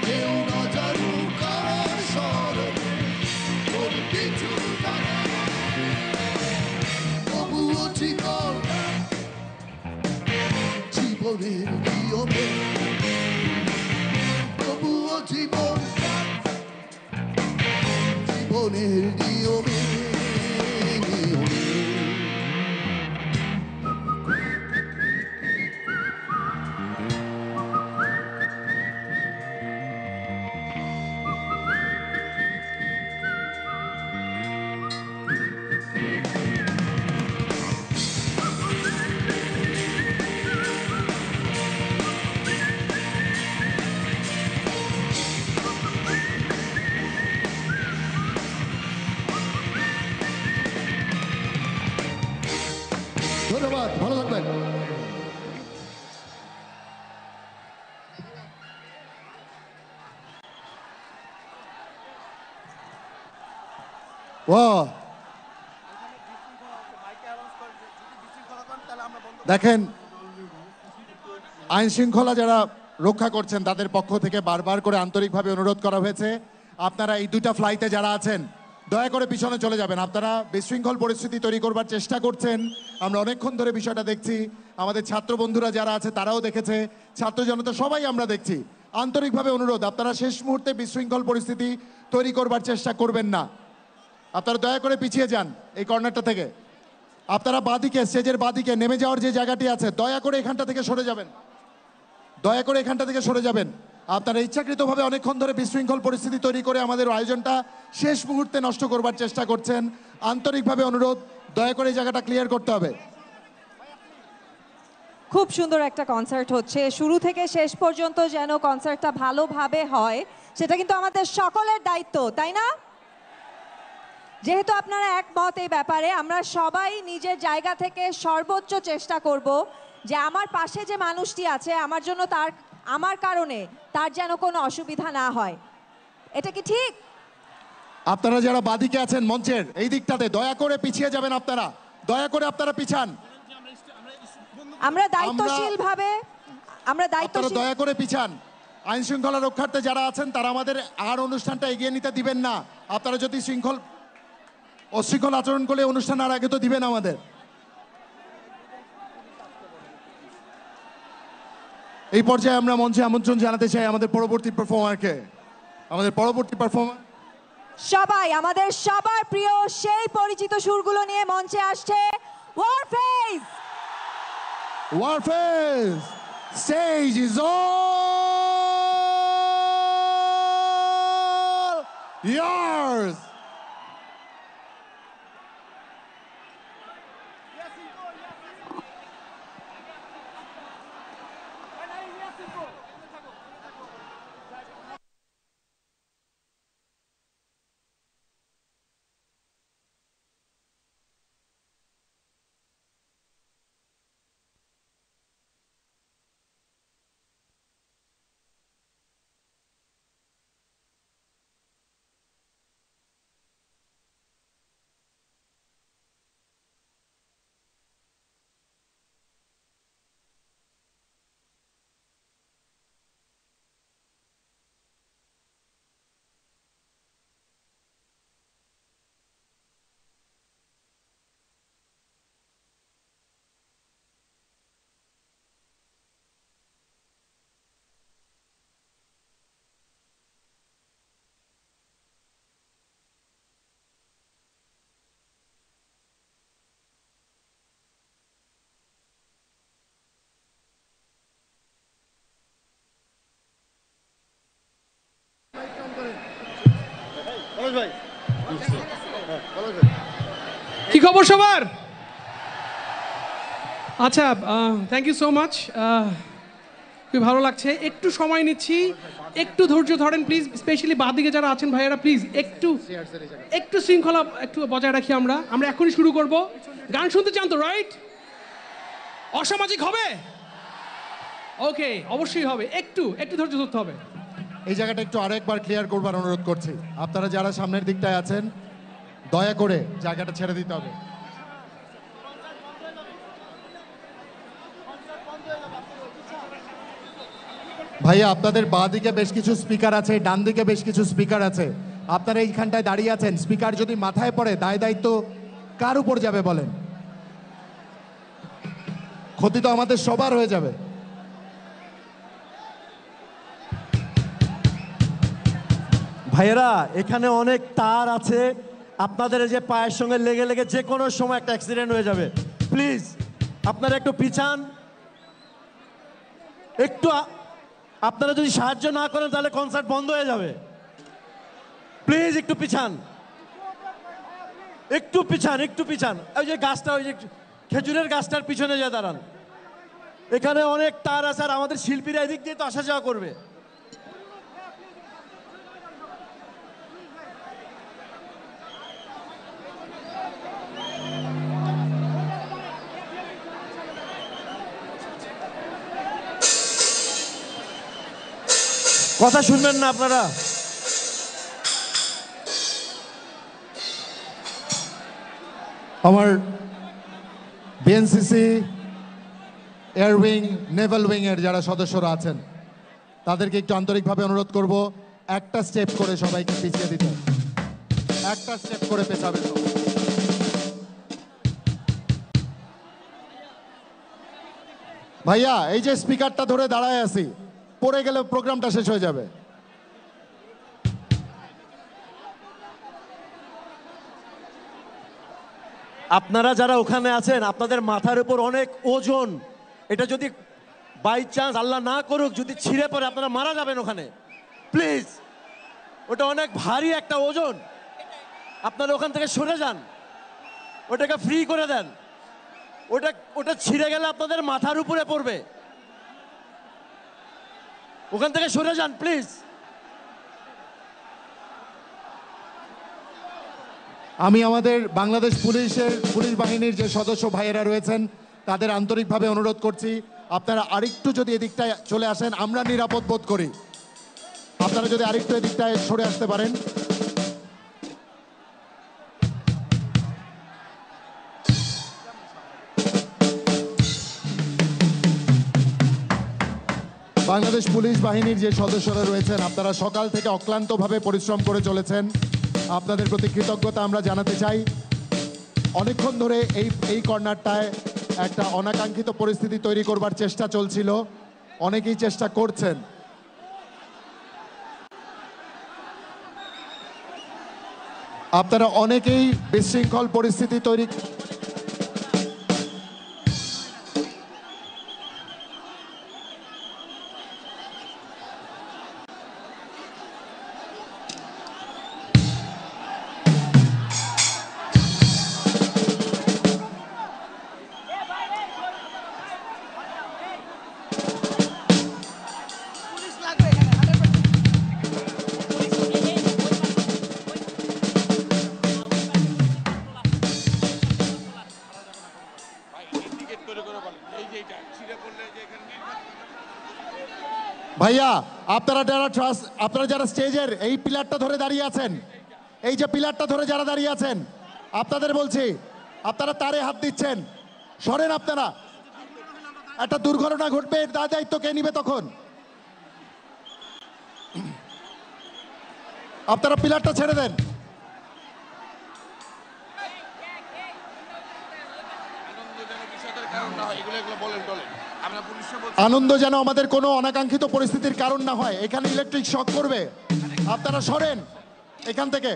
কেউ না জানুক কার স্মরণে, কোন কিছু জানে না। তবুও জীবন জীবনের নিয়মে, তবুও জীবন জীবনের নিয়মে নিয়মে। ধন্যবাদ, ভালো থাকবেন। দেখেন, আইন শৃঙ্খলা যারা রক্ষা করছেন তাদের পক্ষ থেকে বারবার করে আন্তরিকভাবে অনুরোধ করা হয়েছে, আপনারা এই দুইটা ফ্লাইটে যারা আছেন দয়া করে পিছনে চলে যাবেন। আপনারা বিশৃঙ্খল পরিস্থিতি তৈরি করবার চেষ্টা করছেন, আমরা অনেকক্ষণ ধরে বিষয়টা দেখছি। আমাদের ছাত্র বন্ধুরা যারা আছে তারাও দেখেছে, ছাত্র জনতা সবাই আমরা দেখছি। আন্তরিকভাবে অনুরোধ, আপনারা শেষ মুহূর্তে বিশৃঙ্খল পরিস্থিতি তৈরি করবার চেষ্টা করবেন না। আপনারা দয়া করে পিছিয়ে যান এই কর্নারটা থেকে। আপনারা বাদিকে, স্টেজের বাদিকে নেমে যাওয়ার যে জায়গাটি আছে, দয়া করে এখানটা থেকে সরে যাবেন, দয়া করে এখানটা থেকে সরে যাবেন। আপনারা ইচ্ছাকৃতভাবে অনেকক্ষণ ধরে বিশৃঙ্খল পরিস্থিতি তৈরি করে আমাদের আয়োজনটা শেষ মুহূর্তে নষ্ট করবার চেষ্টা করছেন। আন্তরিকভাবে অনুরোধ, দয়া করে এই জায়গাটা ক্লিয়ার করতে হবে। খুব সুন্দর একটা কনসার্ট হচ্ছে, শুরু থেকে শেষ পর্যন্ত যেন কনসার্টটা ভালোভাবে হয় সেটা কিন্তু আমাদের সকলের দায়িত্ব, তাই না? যেহেতু আপনারা একমত এই ব্যাপারে, আমরা সবাই নিজের জায়গা থেকে সর্বোচ্চ চেষ্টা করব যে আমার পাশে যে মানুষটি আছে আমার জন্য, আমার কারণে তার যেন কোনো অসুবিধা না হয়। এটা কি ঠিক? আপনারা যারা বাদিকে আছেন মঞ্চের এই দিকটাতে দয়া করে পিছিয়ে যাবেন, আপনারা দয়া করে আপনারা পিছান। আমরা দায়িত্বশীলভাবে, আপনারা দয়া করে পিছান। আইন শৃঙ্খলা রক্ষার্থে যারা আছেন তারা আমাদের আর অনুষ্ঠানটা এগিয়ে নিতে দিবেন না। আপনারা যদি অশৃঙ্খল আচরণ করলে অনুষ্ঠান আর আগে তো দিবেন আমাদের। এই পর্যায়ে আমরা মঞ্চে আমন্ত্রণ জানাতে চাই আমাদের পরবর্তী পারফর্মারকে। সবাই, আমাদের সবার প্রিয় সেই পরিচিত সুরগুলো নিয়ে মঞ্চে আসছে Warfaze. Warfaze, stage is all yours. খবর সবার? আচ্ছা, থ্যাংক ইউ সো মাচ। খুব ভালো লাগছে। একটু সময় নিচ্ছি, একটু ধৈর্য ধরেন প্লিজ, স্পেশালি বাঁদিকে যারা আছেন ভাইয়েরা প্লিজ একটু শৃঙ্খলা একটু বজায় রাখি। আমরা এখনই শুরু করব। গান শুনতে চান তো, রাইট? অসামাজিক হবে? ওকে, অবশ্যই হবে। একটু ধৈর্য ধরতে হবে। এই জায়গাটা একটু আরেকবার ক্লিয়ার করবার অনুরোধ করছি। আপনারা যারা সামনের দিকটায় আছেন দয়া করে জায়গাটা ছেড়ে দিতে হবে। ভাইয়া, আপনাদের বাঁ দিকে বেশ কিছু স্পিকার আছে, ডান দিকে বেশ কিছু স্পিকার আছে। আপনারা এইখানটায় দাঁড়িয়ে আছেন, স্পিকার যদি মাথায় পড়ে দায় দায়িত্ব কার উপর যাবে বলেন? ক্ষতি তো আমাদের সবার হয়ে যাবে। ভাইয়েরা, এখানে অনেক তার আছে, আপনাদের এই যে পায়ের সঙ্গে লেগে লেগে যে কোনো সময় একটা অ্যাক্সিডেন্ট হয়ে যাবে। প্লিজ আপনারা একটু পিছান। আপনারা যদি সাহায্য না করেন তাহলে কনসার্ট বন্ধ হয়ে যাবে। প্লিজ একটু পিছান, একটু পিছান। ওই যে গাছটা, ওই যে খেজুরের গাছটার পিছনে যা দাঁড়ান। এখানে অনেক তার আছে, আর আমাদের শিল্পীরা এদিক দিয়ে তো আসা যাওয়া করবে। কথা শুনবেন না আপনারা? আমার BNCC, air wing, Naval wing এর যারা সদস্যরা আছেন তাদেরকে একটু আন্তরিকভাবে অনুরোধ করব, একটা স্টেপ করে সবাইকে পিছিয়ে দিতে। একটা স্টেপ করে পেছাবে সবাই। ভাইয়া, এই যে স্পিকারটা ধরে দাঁড়ায় আছি, পড়ে গেলে প্রোগ্রামটা শেষ হয়ে যাবে। আপনারা যারা ওখানে আছেন, আপনাদের মাথার উপর অনেক ওজন। এটা যদি বাই চান্স, আল্লাহ না করুক, যদি ছিঁড়ে পড়ে আপনারা মারা যাবেন ওখানে। প্লিজ, ওটা অনেক ভারী একটা ওজন। আপনারা ওখান থেকে সরে যান, ওটাকে ফ্রি করে দেন। ওটা ছিঁড়ে গেলে আপনাদের মাথার উপরে পড়বে। ওখান থেকে সরে যান প্লিজ। আমি আমাদের বাংলাদেশ পুলিশ বাহিনীর যে সদস্য ভাইয়েরা রয়েছেন তাদের আন্তরিকভাবে অনুরোধ করছি, আপনারা আরেকটু যদি এদিকটায় চলে আসেন, আমরা নিরাপদ বোধ করি। আপনারা যদি আরেকটু এদিকটায় সরে আসতে পারেন। বাংলাদেশ পুলিশ বাহিনীর যে সদস্যরা রয়েছেন, আপনারা সকাল থেকে অক্লান্তভাবে পরিশ্রম করে চলেছেন। আপনাদের প্রতি কৃতজ্ঞতা আমরা জানাতে চাই। অনেকক্ষণ ধরে এই কর্নারটায় একটা অনাকাঙ্ক্ষিত পরিস্থিতি তৈরি করবার চেষ্টা চলছিল, অনেকেই চেষ্টা করছেন। আপনারা অনেকেই বিশৃঙ্খল পরিস্থিতি তৈরি ভাইয়া, আপনারা যারা স্টেজের এই পিলারটা ধরে দাঁড়িয়ে আছেন, এই যে পিলারটা ধরে যারা দাঁড়িয়ে আছেন, আপনাদের বলছি, আপনারা তারে হাত দিচ্ছেন, সরেন। আপনারা, একটা দুর্ঘটনা ঘটবে, এর দায়িত্ব কে নিবে তখন? আপনারা পিলারটা ছেড়ে দেন। আনন্দ যেন আমাদের কোনো অনাকাঙ্ক্ষিত পরিস্থিতির কারণ না হয়। এখানে ইলেকট্রিক শক করবে, আপনারা সরেন এখান থেকে।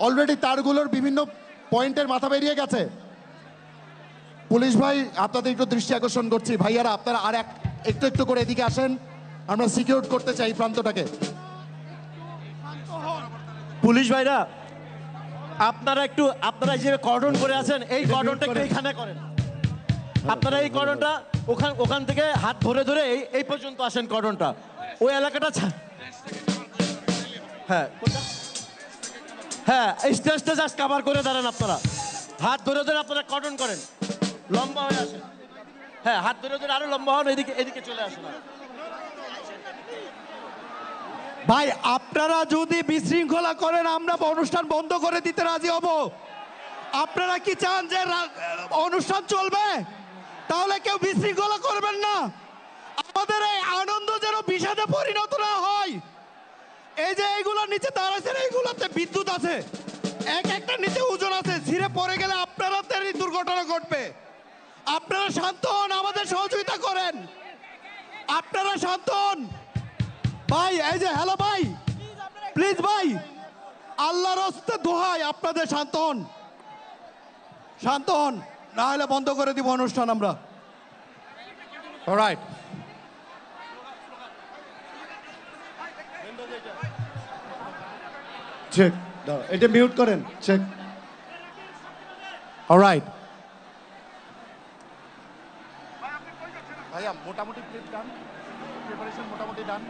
অলরেডি তারগুলোর বিভিন্ন পয়েন্টের মাথা বেরিয়ে গেছে। পুলিশ ভাই, আপনাদের একটু দৃষ্টি আকর্ষণ করছি, ভাইয়ারা আপনারা আর একটু করে এদিকে আসেন, আমরা সিকিউর করতে চাই প্রান্তটাকে। পুলিশ ভাইরা, আপনারা যে কর্ডন করে আছেন এই কর্ডনটা একটু এখানে করেন। আপনারা এই কর্ডনটা ওখান থেকে হাত ধরে ধরে এই পর্যন্ত আসেন কর্ডনটা ওই এলাকাটা হ্যাঁ হ্যাঁ স্টেজটা জাস্ট কভার করে দাঁড়ান। আপনারা হাত ধরে ধরে আপনারা কর্ডন করেন, লম্বা হয়ে আসেন। হ্যাঁ হাত ধরে ধরে আরো লম্বা হন, এদিকে চলে আসেন। ভাই আপনারা যদি বিশৃঙ্খলা করেন আমরা অনুষ্ঠান বন্ধ করে দিতে রাজি হব। আপনারা কি চান যে অনুষ্ঠান চলবে? তাহলে কেউ বিশৃঙ্খলা করবেন না। আমাদের এই আনন্দ যেন বিষাদে পরিণত না হয়। এই যে এইগুলোর নিচে দাঁড়াচ্ছেন এইগুলোতে বিদ্যুৎ আছে, একটা নিচে ওজন আছে, ছিঁড়ে পড়ে গেলে আপনারাদেরই দুর্ঘটনা ঘটবে। আপনারা শান্ত হন, আমাদের সহযোগিতা করেন। আপনারা শান্ত হন ভাই। এই যে হ্যালো ভাই, প্লিজ ভাই, আল্লাহর রাস্তে দোহাই আপনাদের শান্ত হন, শান্ত হন, না হলে বন্ধ করে দিব অনুষ্ঠান আমরা। অলরাইট, চেক, এটা মিউট করেন, চেক। অলরাইট ভাইয়া, মোটামুটি প্লেট ডান, প্রিপারেশন মোটামুটি ডান।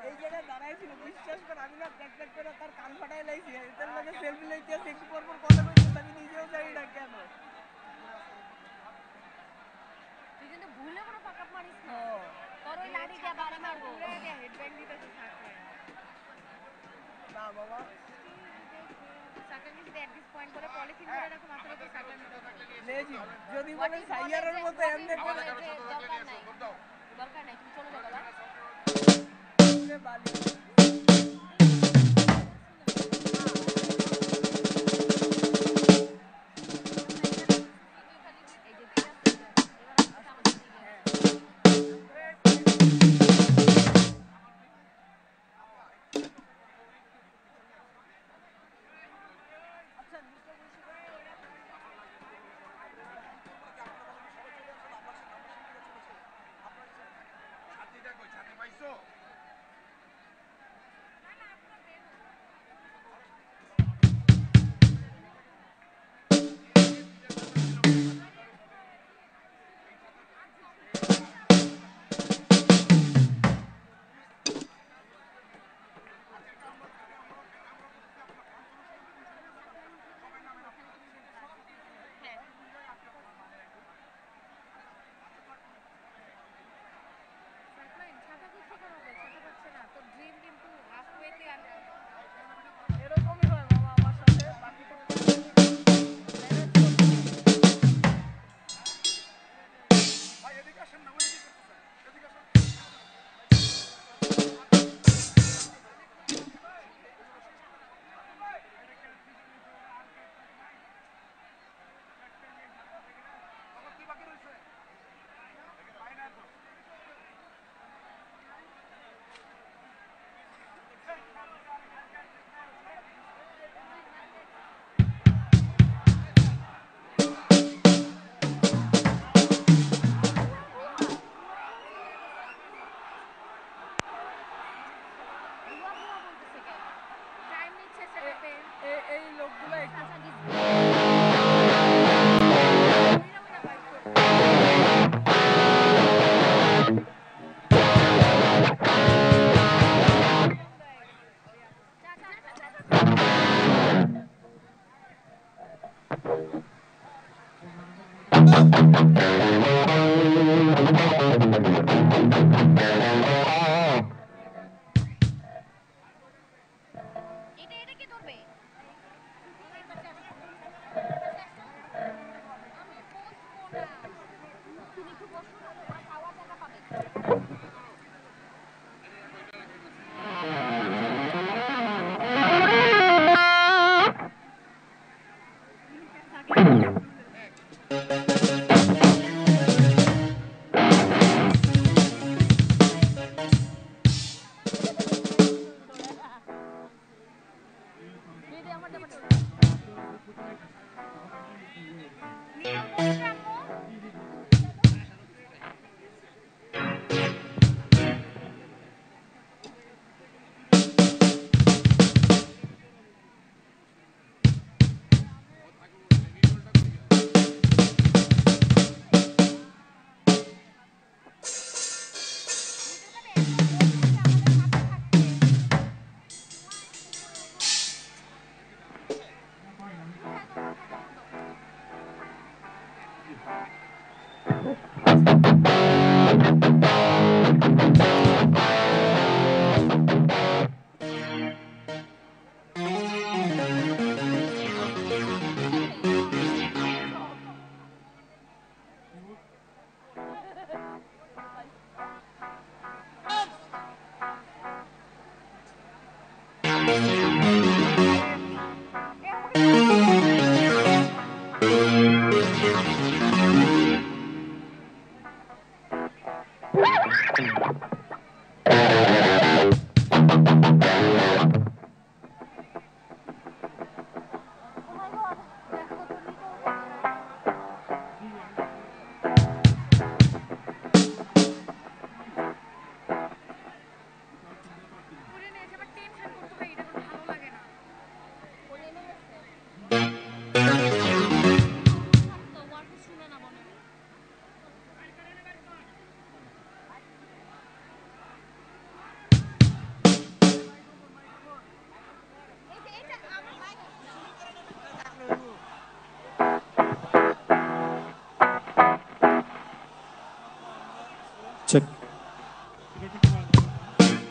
এই জায়গায় দাঁড়াই ছিল, বিশ্বাস করে আমি না ব্যাক করে তার কান ফাটাই লাইছি, এটার লগে সেলফি লইতে একটু পর পর কথা কইতে আমি নিজেও জানি না কেন। তুই কিন্তু ভুলে কোনো পাকাপ মারিস না, তোর ওই লাঠি দিয়ে বাড়ি মারবো। হেডব্যান্ড দিতেছে থাকে না বাবা, সাকান যদি এট দিস পয়েন্ট করে পলিথিন ধরে রাখো মাথার উপর সাকান লেজি যদি বলে সাইয়ারের মতো এমনি করে দরকার নাই, তুমি চলে যাও বাবা। বালি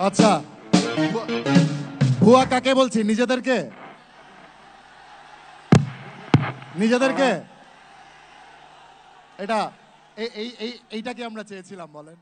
আচ্ছা, ভুয়া কাকে বলছি? নিজেদেরকে? নিজেদেরকে? এটা এইটা কি আমরা চেয়েছিলাম বলেন?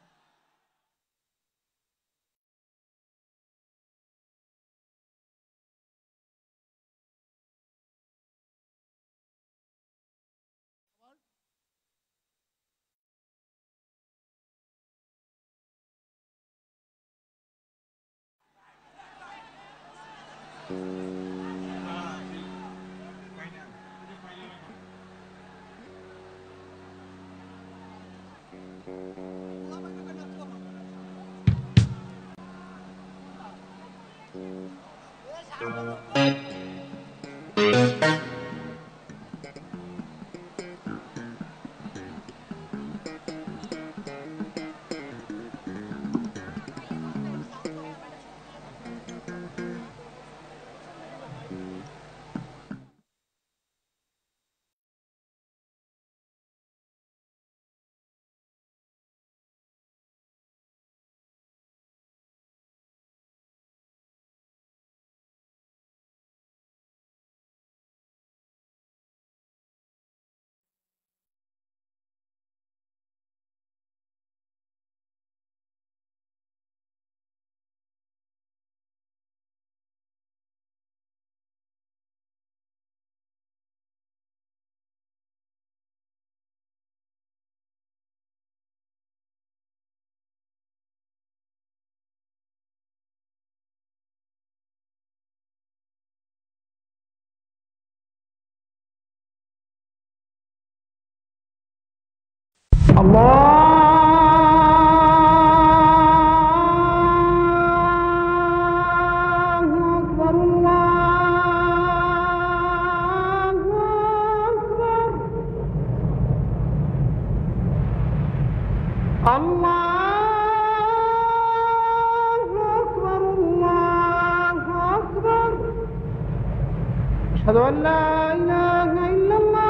أشهد أن لا إله إلا الله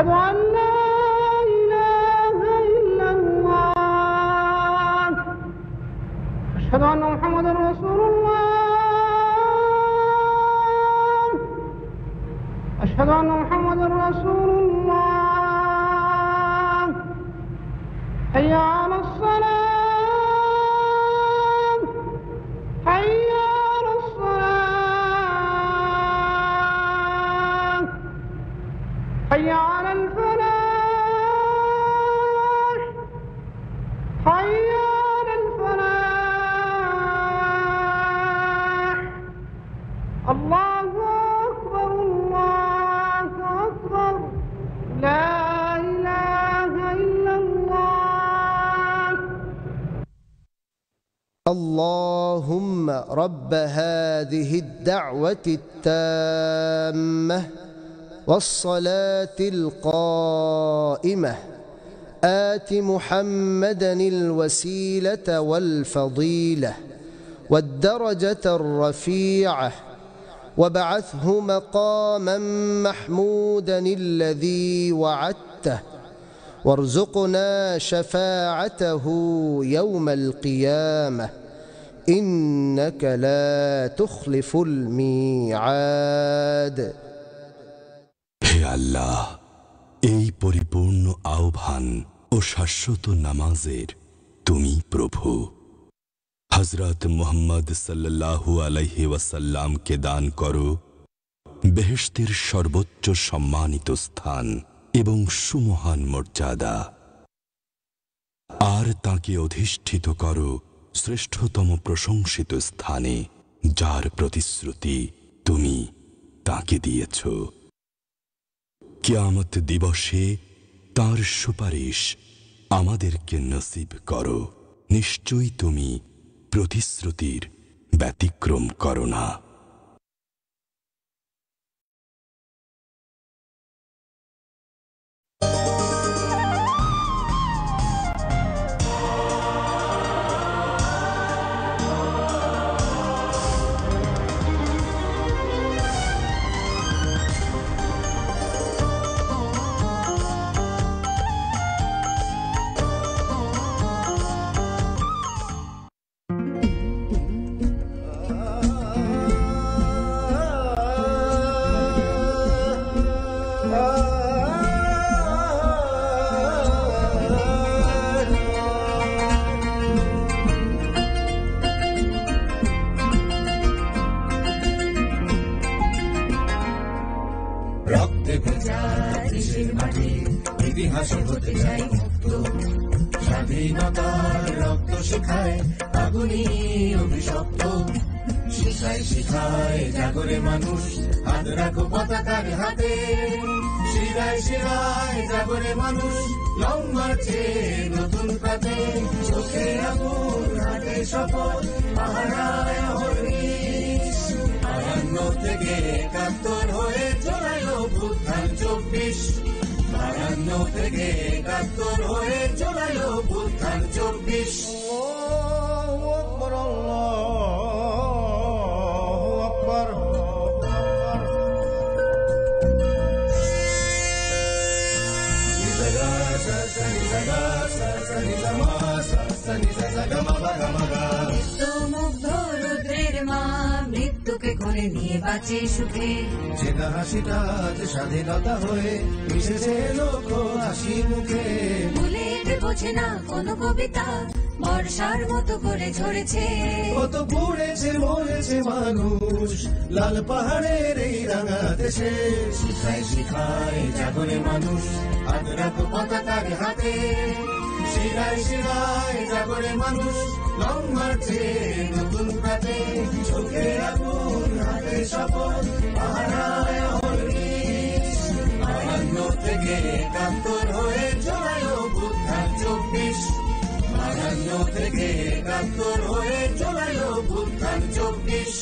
أشهد أن لا إله إلا الله أشهد أن محمدا رسول الله أشهد أن محمدا رسول الله حي على الصلاة حي على الصلاة حي على الفلاح حي على الفلاح الله أكبر الله أكبر لا إله إلا الله اللهم رب هذه الدعوة التامة والصلاة القائمة آت محمدا الوسيلة والفضيلة والدرجة الرفيعة وابعثه مقاما محمودا الذي وعدته وارزقنا شفاعته يوم القيامة إنك لا تخلف الميعاد হে আল্লাহ, এই পরিপূর্ণ আহ্বান ও শাশ্বত নামাজের তুমি প্রভু। হযরত মুহাম্মদ সাল্লাল্লাহু আলাইহি ওয়াসাল্লামকে দান করো বেহেশতের সর্বোচ্চ সম্মানিত স্থান এবং সুমহান মর্যাদা, আর তাকে অধিষ্ঠিত করো শ্রেষ্ঠতম প্রশংসিত স্থানে, যার প্রতিশ্রুতি তুমি তাকে দিয়েছ। কিয়ামত দিবসে তার সুপারিশ আমাদেরকে নসিব করো। নিশ্চয়ই তুমি প্রতিশ্রুতির ব্যতিক্রম করো না। স্বাধীনতার রক্ত শিখায় আগুনি অভিশপ্ত, শিখায় শিখায় জাগরে মানুষ, হাত রাখো পতাকার হাতে। শিরায় শিরায় জাগরে মানুষ, লং মার্চে নতুন পথে, চোখে আগুন হাতে শপথ, পাহারায় অহর্নিশ। 52 থেকে 71 হয়ে চলাই অভ্যুত্থান 24, 52 থেকে 71 হয়ে চলাই অভ্যুত্থান 24। আল্লাহু আকবার, আল্লাহু আকবার। রুদ্রের মা মৃত্যুকে করে নিয়ে বাঁচে সুখে, চেনা হাসিটা আজ স্বাধীনতা হয়ে মিশেছে লোক হাসি মুখে। বুলেট বোঝে না কোনো কবিতা, বর্ষার মতো করে ঝরেছে। কত পুড়েছে মরেছে মানুষ লাল পাহাড়ের এই রাঙা দেশে। শিখায় শিখায় জাগরে মানুষ, হাত রাখো পতাকার হাতে। শিরায় শিরায় জাগরে মানুষ, লং মার্চে নতুন পথে, চোখে আগুন হাতে শপথ, পাহারায় অহর্নিশ। 52 থেকে 71 হয়ে চলাই অভ্যুত্থান 24, 52 থেকে 71 হয়ে চলাই অভ্যুত্থান 24।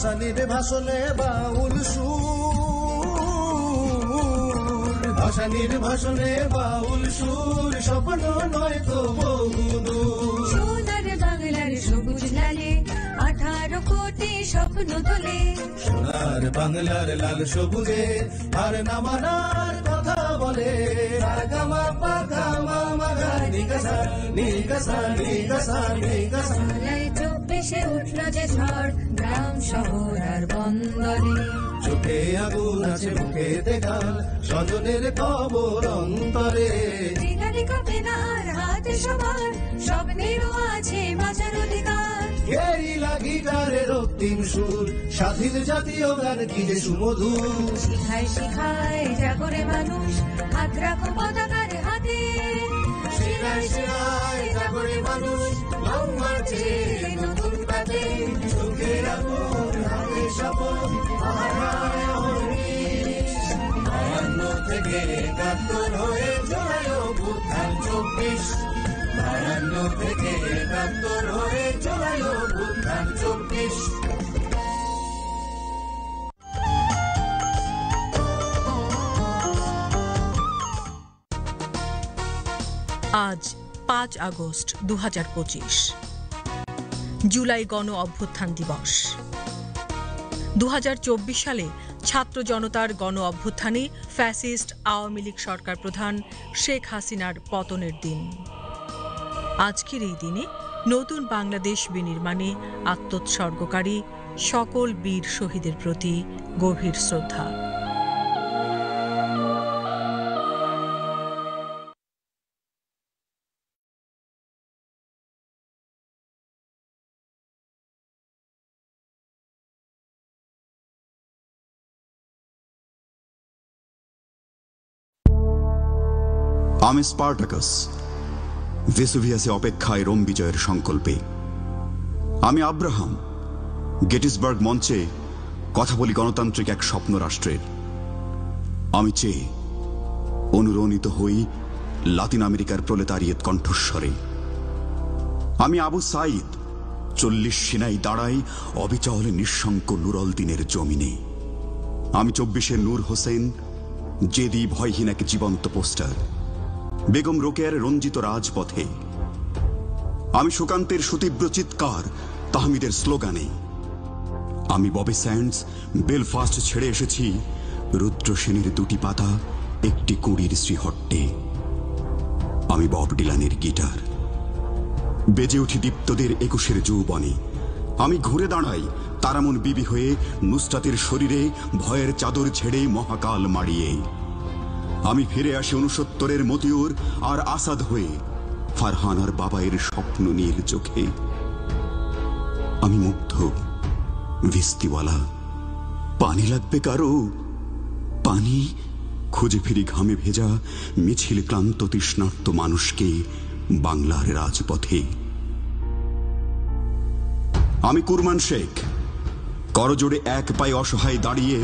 ভাসানির ভাষণে বাউল সুর, ভাসানির ভাষণে বাউল সুর, স্বপ্ন নয় তো বহুদূর। সোনার বাংলার সবুজ লালে 18 কোটি স্বপ্ন তোলে, সোনার বাংলার লাল সবুজে আর নামানার কথা বলে। গামা পাগা মামা গা নিগাসা নিগাসা নিগাসা নিগাসা। জুলাই 24-এ উঠল যে ঝড়, গ্রাম শহর আর বন্দরে। চোখে আগুন আছে মুখে দেখাল, স্বজনের কবর অন্তরে। ঠিকানি কবে না আর হাতে সবার, স্বপ্নেরও আছে বাঁচার অধিকার। গেরিলা গিটারের রক্তিম সুর, স্বাধীন জাতীয় গান কি যে সুমধুর। শিখায় শিখায় জাগরে মানুষ, হাত রাখো পতাকার হাতে। শিরায় শিরায় জাগরে মানুষ, লং মার্চে নতুন পথে। চোখের আগুন হাতে শপথ, মহারায় অহিশ। 52 থেকে 71 হয়ে জুলাই অভ্যুত্থান 24। 52 থেকে 71 হয়ে জুলাই অভ্যুত্থান 24। আজ 5 আগস্ট 2025, জুলাই গণ অভ্যুত্থান দিবস। 2024 সালে ছাত্র জনতার গণ অভ্যুত্থানে ফ্যাসিস্ট আওয়ামী লীগ সরকার প্রধান শেখ হাসিনার পতনের দিন। আজকের এই দিনে নতুন বাংলাদেশ বিনির্মাণে আত্মোৎসর্গকারী সকল বীর শহীদের প্রতি গভীর শ্রদ্ধা। আমি স্পার্টাকাস, ভেসুভিয়াসে অপেক্ষায় রোম বিজয়ের সংকল্পে। আমি আব্রাহাম, গেটিসবার্গ মঞ্চে কথা বলি গণতান্ত্রিক এক স্বপ্ন রাষ্ট্রের। আমি চেয়ে অনুরণিত হই লাতিন আমেরিকার প্রলেতারিয়েত কণ্ঠস্বরে। আমি আবু সাইদ, 40 সিনাই দাঁড়াই অবিচল নিঃশঙ্ক নুরল দিনের জমিনে। আমি 24-এর নূর হোসেন, জেদি ভয়হীন এক জীবন্ত পোস্টার। বেগম রোকেয়ার রঞ্জিত রাজপথে। আমি সুকান্তের সুতীব্র চিৎকার তাহমিদের স্লোগানে। আমি ববি স্যান্ডস, বেলফাস্ট ছেড়ে এসেছি রুদ্র সেনের 2টি পাতা একটি কুঁড়ির শ্রীহট্টে। আমি বব ডিলানের গিটার, বেজে উঠি দীপ্তদের 21-এর যৌবনে। আমি ঘুরে দাঁড়াই তারামন বিবি হয়ে নুসরাতের শরীরে ভয়ের চাদর ছেড়ে মহাকাল মাড়িয়ে। আমি ফিরে আসি 69-এর মতিউর আর আসাদ হয়ে ফারহানার বাবায়ের স্বপ্ন নীল চোখে। আমি মুগ্ধ, ভিস্তিওয়ালা। পানি লাগবে কারো? পানি খুঁজে ফিরি ঘামে ভেজা মিছিল ক্লান্ত তৃষ্ণার্ত মানুষকে বাংলার রাজপথে। আমি কুরমান শেখ, করজোড়ে এক পায়ে অসহায় দাঁড়িয়ে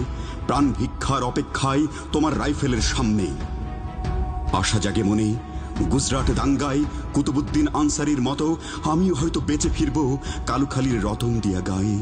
প্রাণ ভিক্ষার অপেক্ষায় তোমার রাইফেলের সামনে। আশা জাগে মনে, গুজরাট দাঙ্গায় কুতুবুদ্দিন আনসারির মতো আমিও হয়তো বেঁচে ফিরব কালুখালীর রতন দিয়া গায়ে।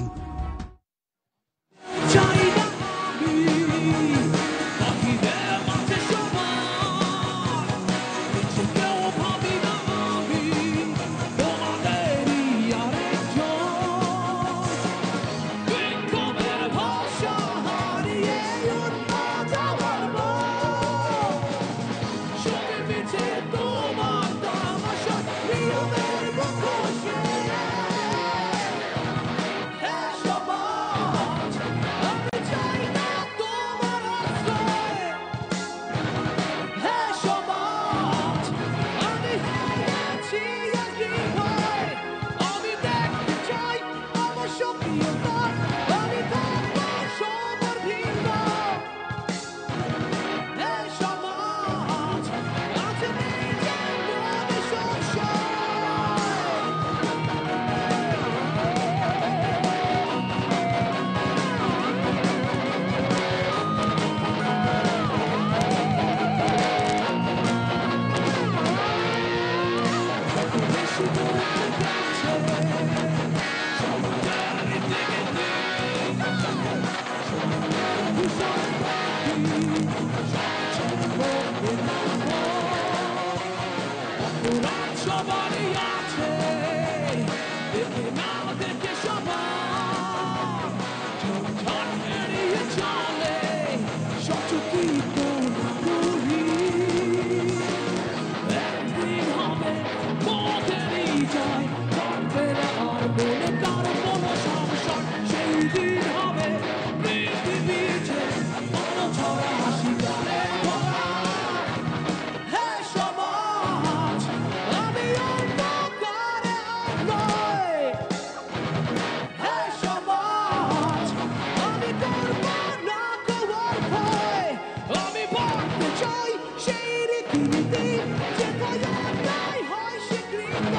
দিন যেথায় একাই হয় স্বীকৃত।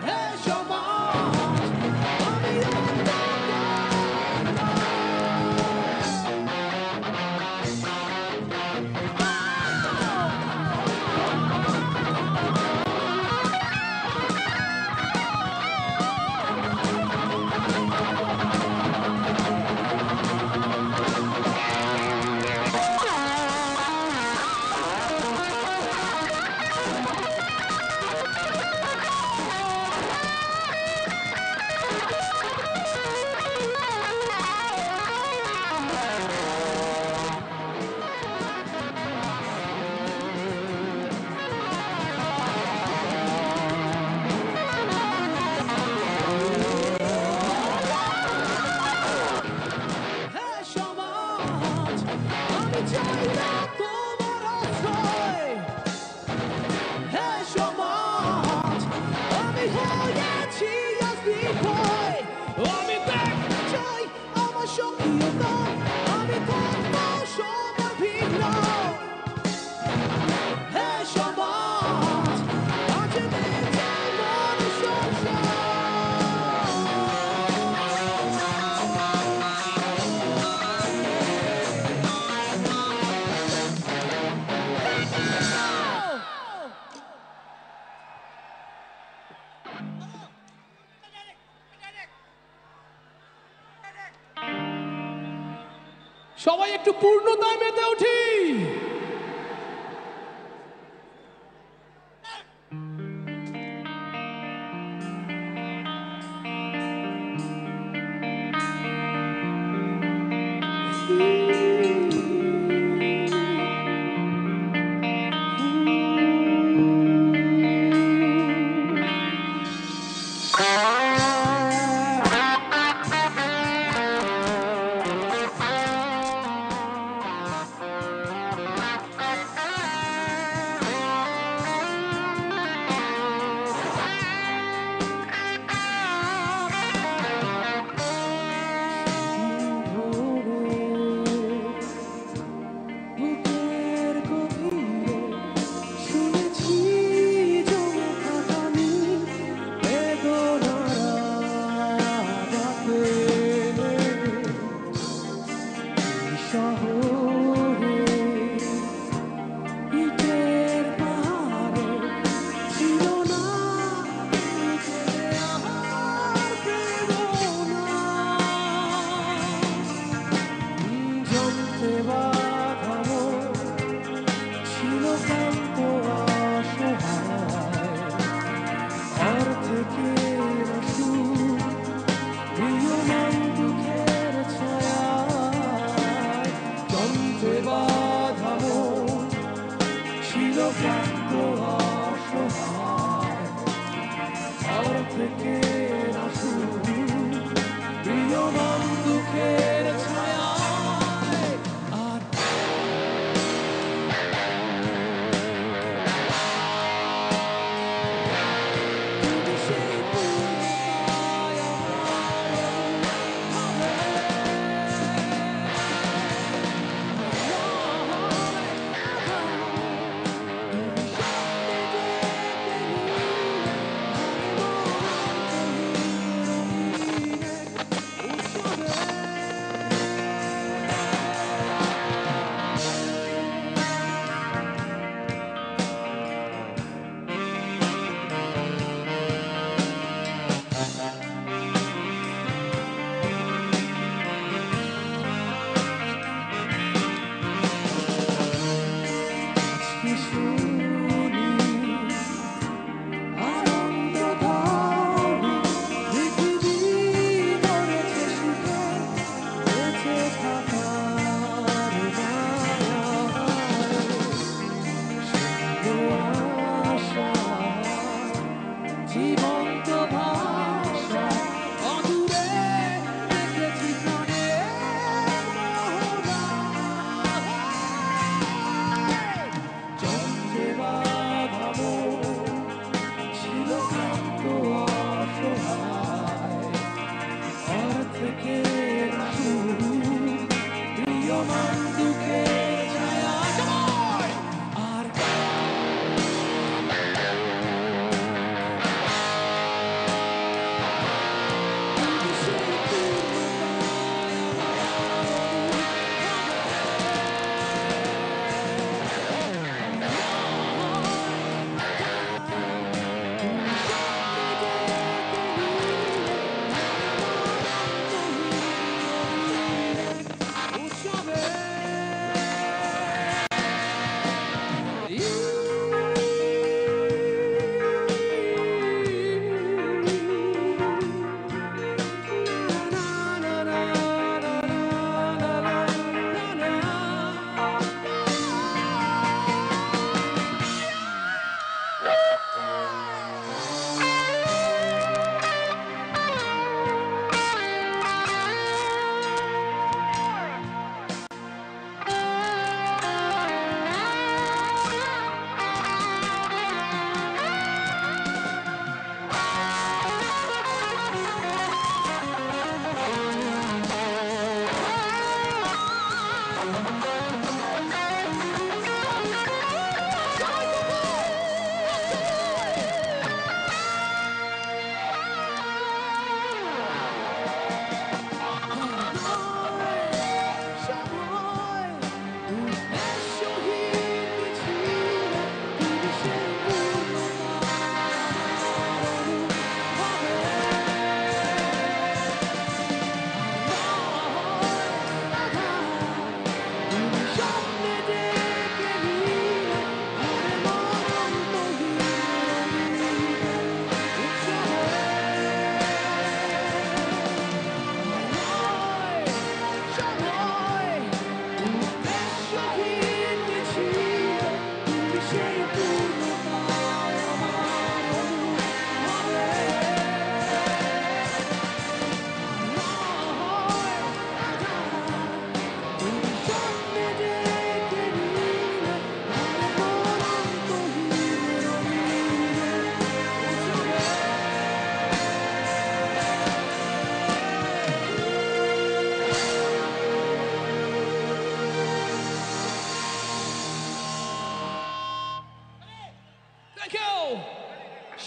হে সমাজ, আমি চাই না তোমার আশ্রয়। হে সমাজ, আমি হয়েছি আজ বিভয়। আমি দেখতে চাই আমার সক্রিয়তা, আমি থাকবো সবার ভিন্ন। হে সমাজ, আজ বেঁচে মন সংসার। সবাই একটু পূর্ণতায় মেতে উঠি।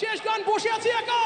শেষ গান বসে আছি একা।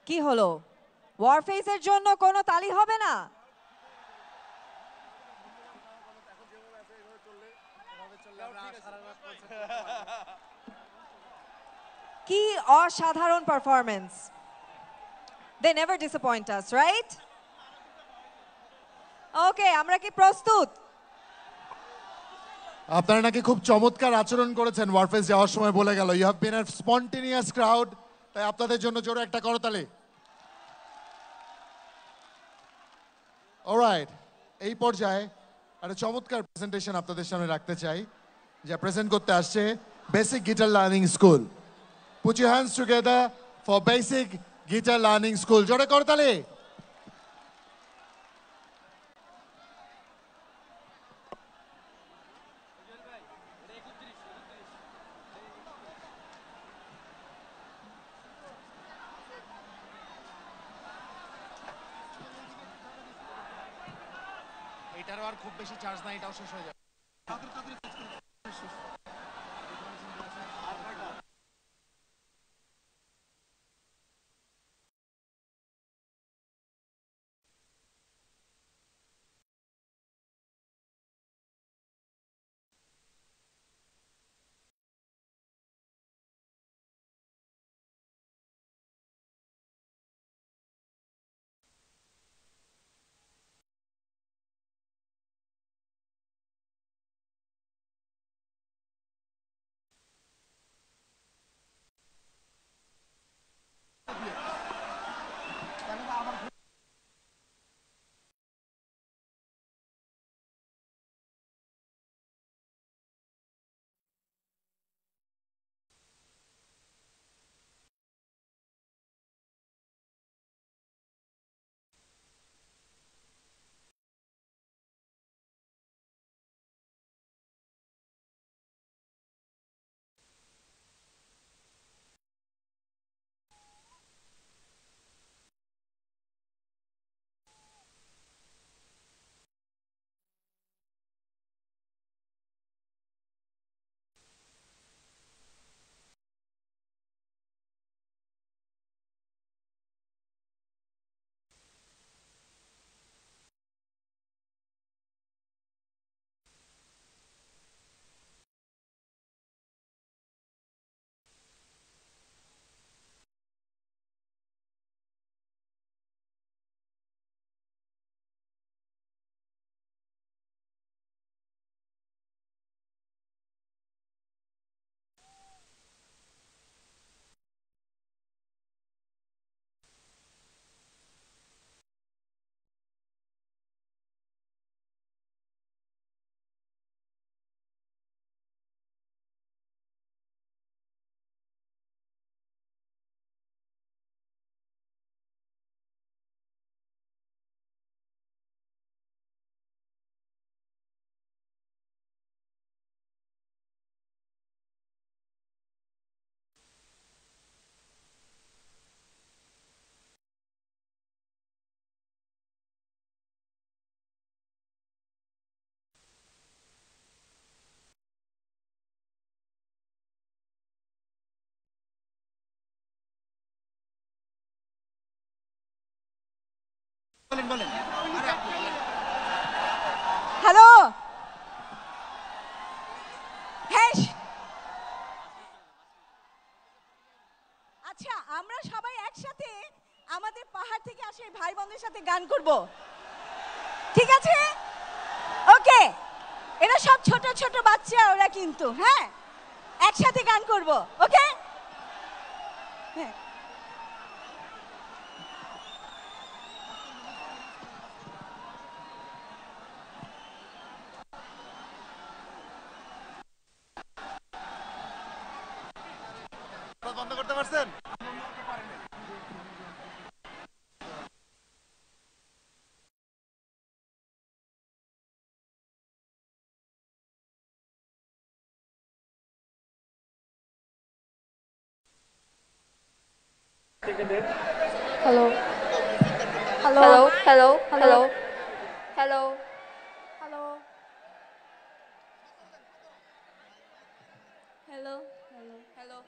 কি হলো, ওয়ারফেসের জন্য কোনো তালি হবে না? কি অসাধারণ performance! They never disappoint us, right? ওকে, আমরা কি প্রস্তুত? আপনারা নাকি খুব চমৎকার আচরণ করেছেন ওয়ারফেস যাওয়ার সময়, বলে গেল। You have been a spontaneous crowd, তাই আপনাদের জন্য জোরে একটা করতালি। অলরাইট, এই পর্যায়ে একটা চমৎকার প্রেজেন্টেশন আপনাদের সামনে রাখতে চাই, যা প্রেজেন্ট করতে আসছে basic guitar learning school. Put your hands together for basic guitar learning school. জোরে করতালি। এটারও আর খুব বেশি চার্জ নাই, এটাও শেষ হয়ে যাবে। হ্যালো, হ্যাঁ, আচ্ছা, আমরা সবাই একসাথে আমাদের পাহাড় থেকে আসে ভাই বোনদের সাথে গান করব, ঠিক আছে? ওকে, এরা সব ছোট ছোট বাচ্চা, ওরা কিন্তু হ্যাঁ একসাথে গান করব, ওকে? হ্যাঁ, বন্ধ করতে পারছেন? Hello. Hello. Hello. Hello. Hello. Hello hello hello hello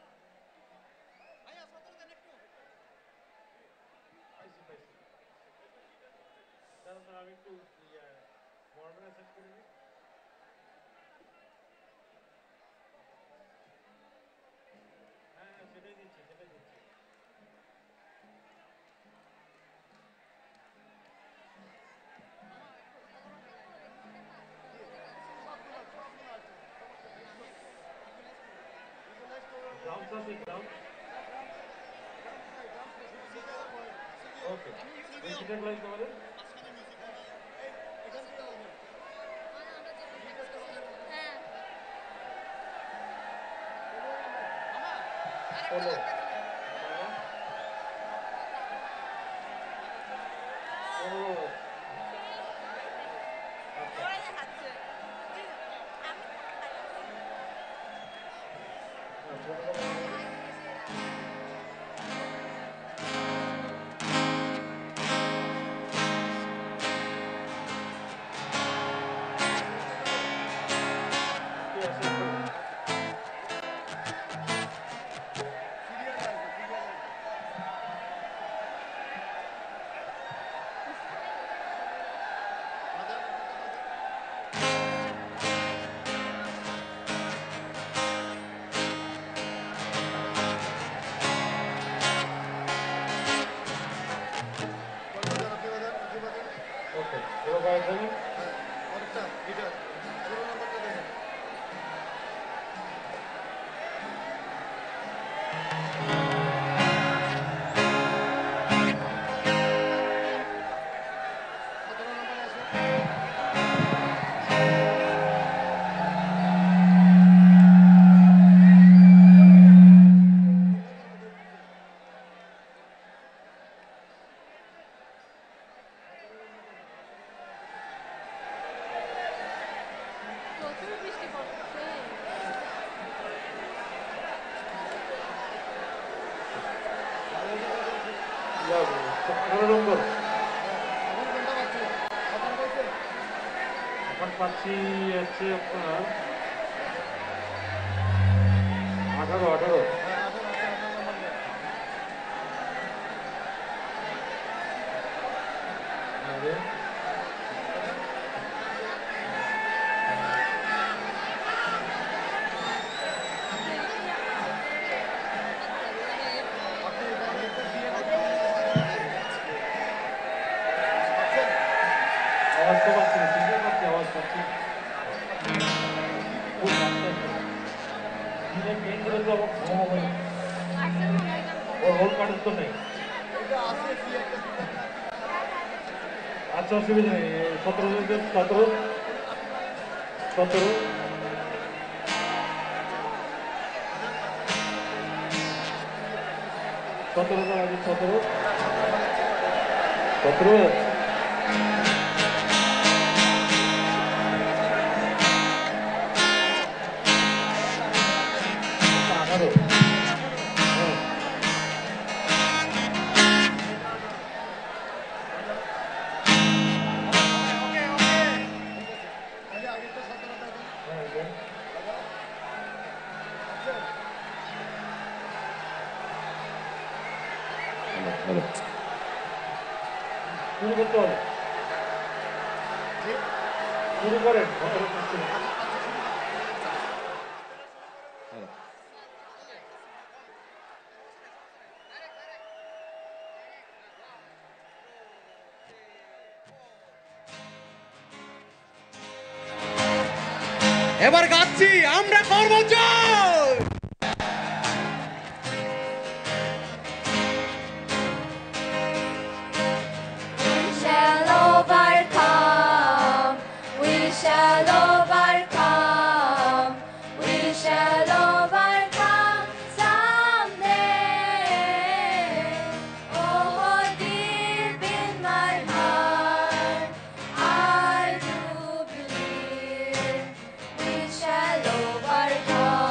এখন পাচ্ছি হচ্ছে আপনার 18 আওয়াজটা পাচ্ছি না, ঠিক আছে আওয়াজ পাচ্ছি আচ্ছা অসুবিধা নেই 17 শুরু করতে হবে, শুরু করেন। এবার গাচ্ছি আমরা কর্মজয়। Overcome.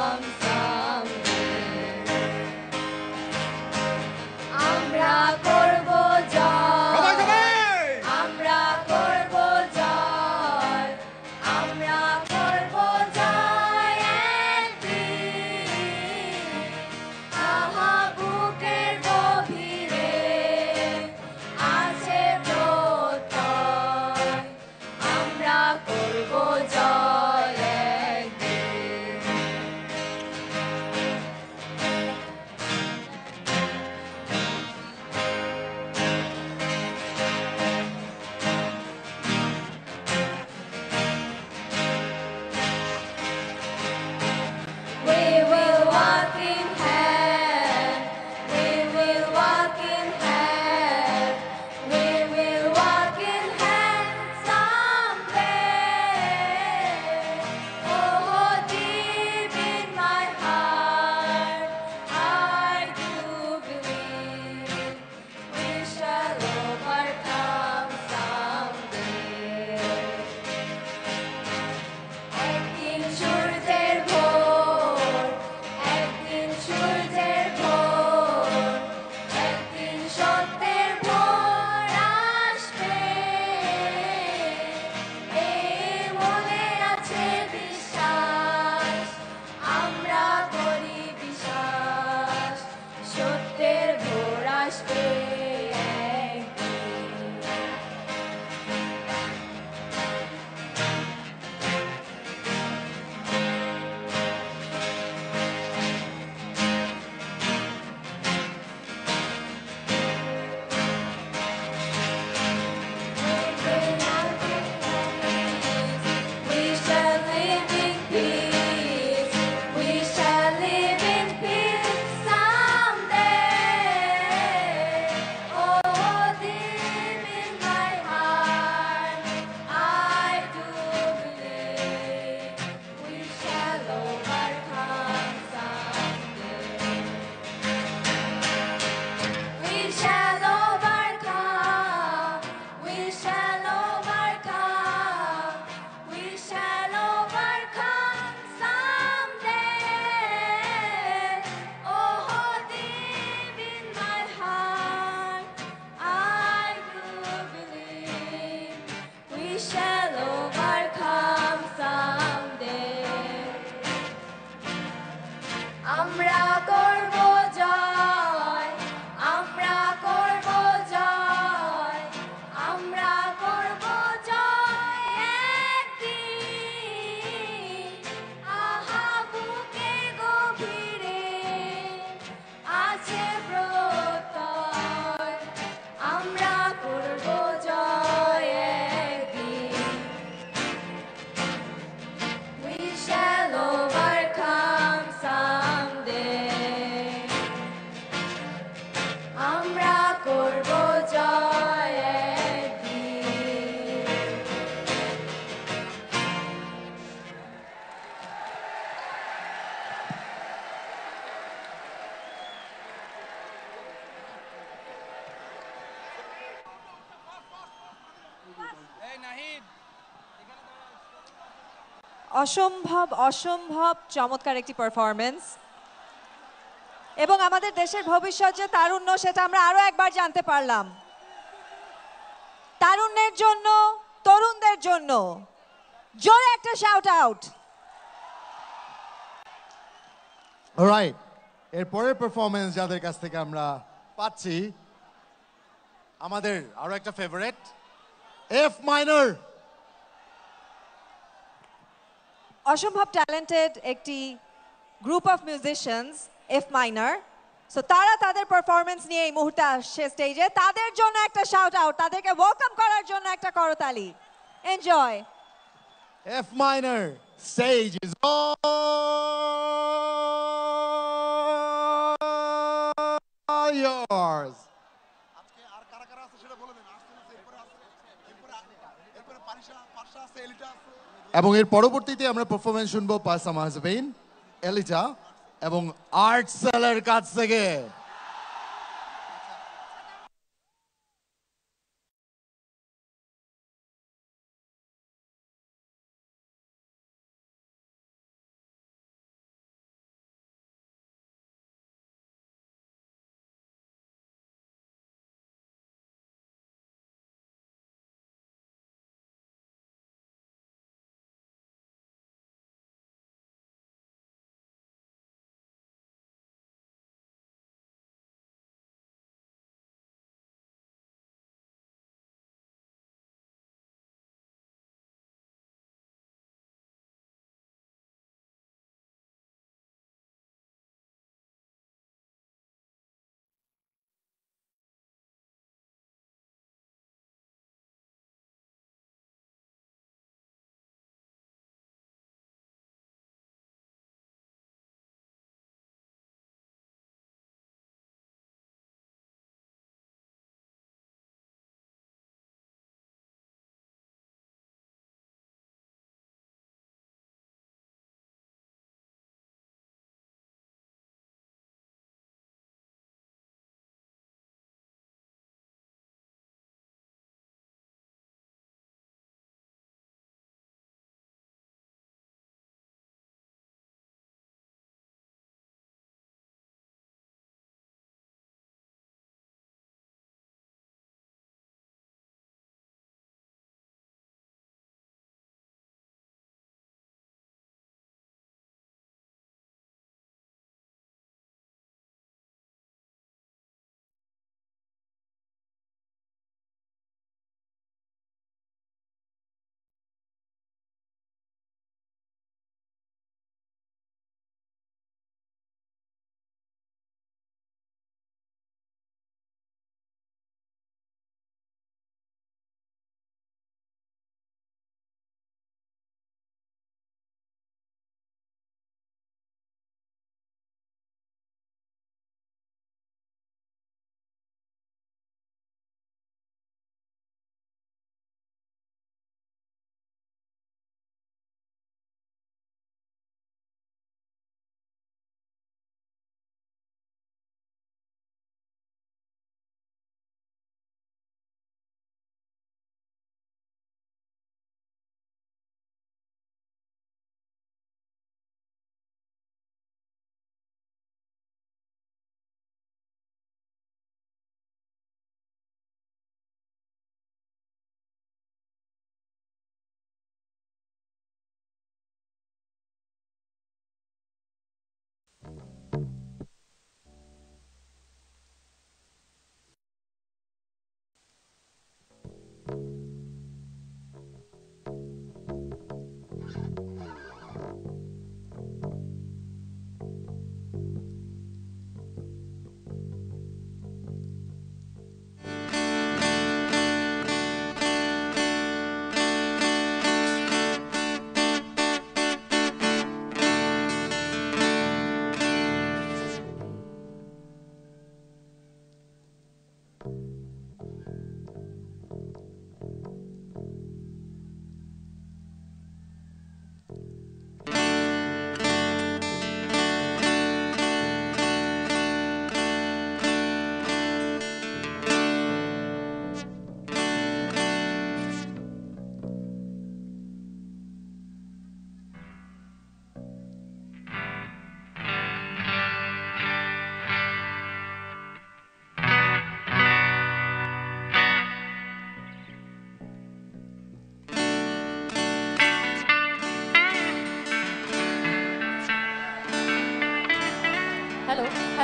অসম্ভব অসম্ভব চমৎকার একটি পারফরমেন্স এবং আমাদের দেশের ভবিষ্যৎ যে তারুণ্য সেটা আমরা আরো একবার জানতে পারলাম। তারুণ্যের জন্য, তরুণদের জন্য জোরে একটা শাউট আউট। রাইট, এর পরের পারফরমেন্স যাদের কাছ থেকে আমরা পাচ্ছি, আমাদের আরো একটা ফেভারিট এফ মাইনর। অসম্ভব ট্যালেন্টেড একটি group of musicians F minor. So তারা তাদের পারফরমেন্স নিয়ে এই মুহূর্তে আসছে স্টেজে। তাদের জন্য একটা শাউট আউট, তাদেরকে ওয়েলকাম করার জন্য একটা করতালি। Enjoy. F minor, stage is all yours. এবং এর পরবর্তীতে আমরা পারফরমেন্স শুনবো পাসা মাহজবিন, এলিটা এবং আর্টসেলের কাছ থেকে।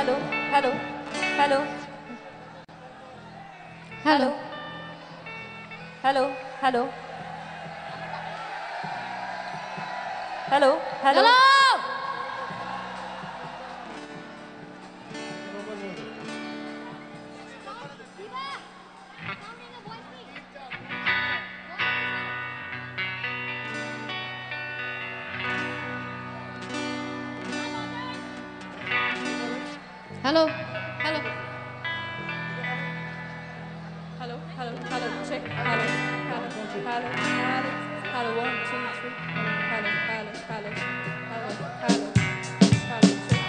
Hello hello hello hello hello hello hello hello hello hello hello hello hello check hello hello hello hello hello 1 2 3 hello hello hello hello hello hello check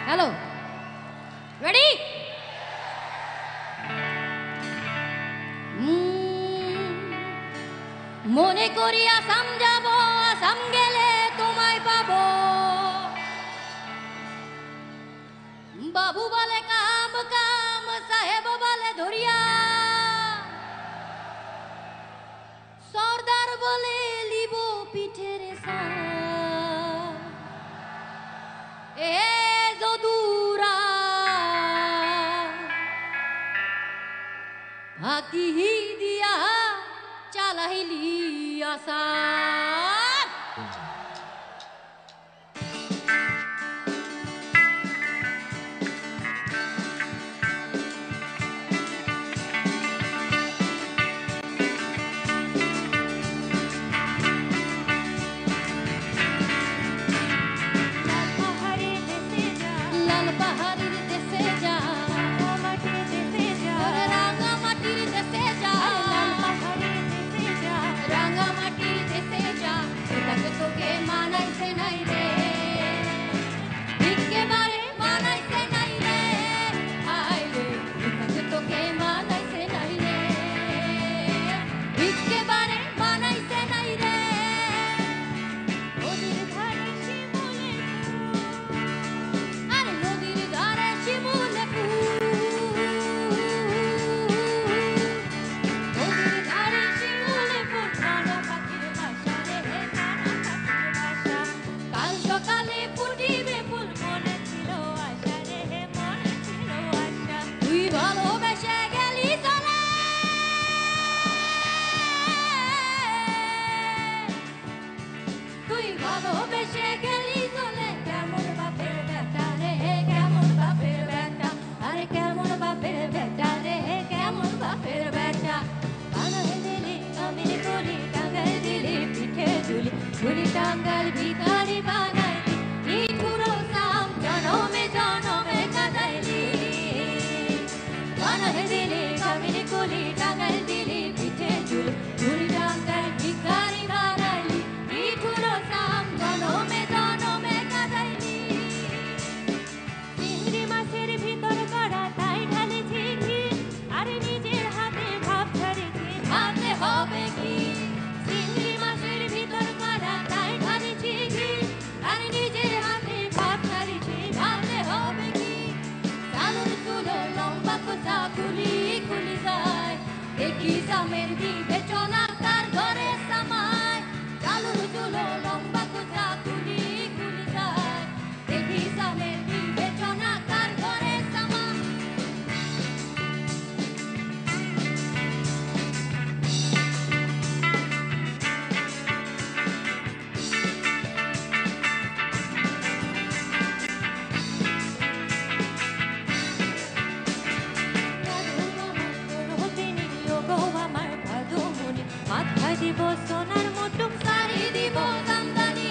hello ready মনে করি আসাম যাব আসাম গেলে তোমায় পাবো বাবু বলে কাম কাম সাহেব বলে ধরিয়া সর্দার বলে লিব পিঠের এ যদুরা ফাঁকি দিয়া চালাইলি আশা লাল পাহাড়ির দেশে যা রাঙা মাটির দেশে যা রাঙা মাটির দেশে যা এটাকে তোকে মানাইছে নাই রে একেবারে মানাইছে নাই রে হায় রে এটাকে তোকে মানাইছে নাই রে একেবারে মানাইছে নাই রে নদীর ধারে শিমুলে আরে নদীর ধারে শিমুলে নদীর ধারে শিমুলে কানা পাখির বাসা রে কানা পাখির বাসা কাল সকালে ফুটিবে ফুল মনে ছিল আশা রে মনে ছিল আশা তুই ভালোবেসে গেলি চলে তুই ভালোবেসে গেলি চলে কেমন বাপের বেটা রে কেমন বাপের বেটা আরে কেমন বাপের বেটা রে কেমন বাপের বেটা বানাই দিলি কামিনী করি টাঙ্গাই দিলি পিঠে ঝুলি ঝুলি টাঙ্গাল ভিখারি বানাই দিলি পুরো সাম জনমে জনমে কাদাইলি বানাই দিলি কামিনী করি টাঙ্গাই দিলি পিঠে ঝুলি ঝুলি টাঙ্গাল ভিখারি বানাইলি পুরো সাম জনমে জনমে কাদাইলি চিংড়ি মাছের ভিতর করা তাই ঢালেছি ঘি আরে নিজের হাতে ভাব ছাড়েছি ভাবতে হবে কি চিংড়ি মাছের ভিতর করা তাই ঢালেছি ঘি আরে নিজের হাতে ভাব ছাড়েছি ভাবতে হবে কি চালুর চুলো লম্বা কোচা খুলি খুলি যায় দেখি সামের বিবেচনা তার ঘরে সামায় চালুর চুলো লম্বা কোচা খুলি খুলি যায় দেখি সামের বিবেচনা তার ঘরে সামায় মাথায় দিব সোনার মুটুক শাড়ি দিব জামদানি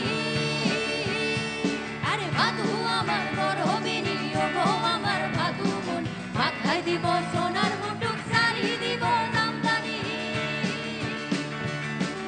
আরে ভাদু আমার বড় বেনি ও গো আমার ভাদু মন মাথায় দিব সোনার মুটুক শাড়ি দিব দামদানি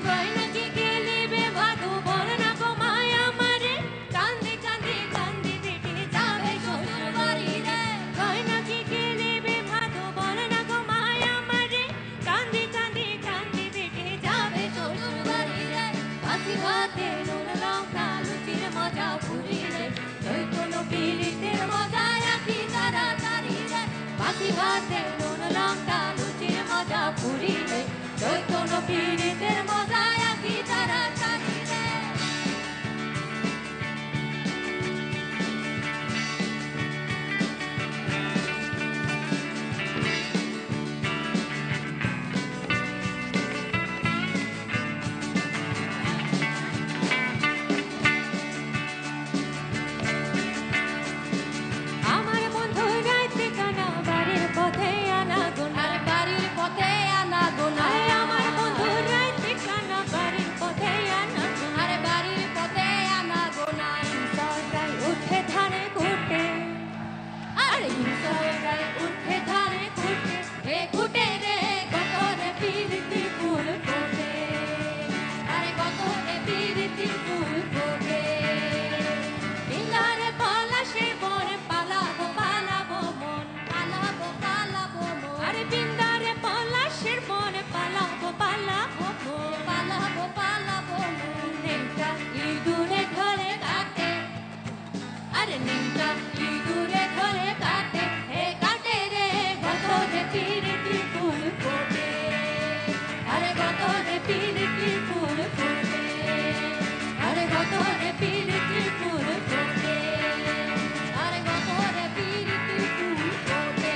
গয়না কি গেলিবে ভাদু বরনা গো মায়া মারে কান্দি কান্দি কান্দি বেটে যাবে শ্বশুর বাড়ি রে গয়না কি গেলিবে ভাদু বরনা গো মায়া মারে কান্দি কান্দি কান্দি বেটে যাবে শ্বশুর বাড়ি রে বাসি ভাতে নুন লঙ্কা লুচির মজা পুরিলে ওই কোনো পিরিতের মজা রাখি তাড়াতাড়ি রে বাসি ভাতে নুন লঙ্কা লুচির মজা পুরিলে ওই কোনো পিরিতের মজা রাখি তাড়াতাড়ি রে আমার বন্ধু রাইতে কানা বাড়ির পথে আনা গোনা বাড়ির পথে আনা গোনা আমার বন্ধু রাইতে কানা বাড়ির পথে আনা আরে বাড়ির পথে আনা গোনা সরকার উঠে ধারে কুটে আরে সরকার উঠে ধারে কুটে হে কুটে রে কত রে পিরিতি ফুল ফোটে আরে কত রে পিরিতি ফুল ফোটে বিন্দারে পলাশে বনে পালাবো পালাবো মন পালাবো পালাবো মন আরে বিন্দারে পলাশের বনে পালাবো পালাবো মন পালাবো পালাবো মন নেমটা ইঁদুরে ধরে কাটে আরে নেমটা ইঁদুরে ধরে কাটে হে কাটে রে কত রে পিরিতি ফুল ফোটে আরে কত রে পিরিতি ফুল ফোটে আরে কত রে পিরিতি ফুল ফোটে আরে কত রে পিরিতি ফুল ফোটে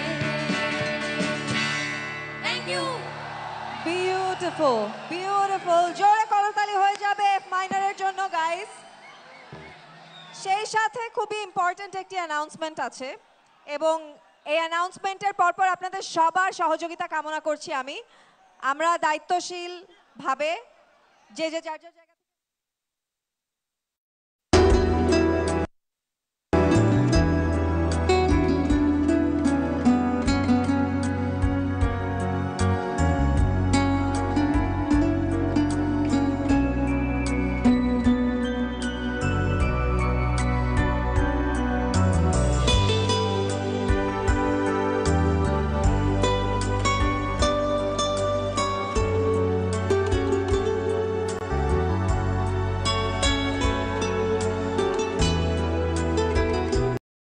থ্যাংক ইউ বিউটিফুল বিউটিফুল জোরে করতালি হয়ে যাবে এফ মাইনরের জন্য গাইস সেই সাথে খুবই ইম্পর্ট্যান্ট একটি অ্যানাউন্সমেন্ট আছে এবং এই অ্যানাউন্সমেন্টের পরপর আপনাদের সবার সহযোগিতা কামনা করছি আমরা দায়িত্বশীলভাবে যে যার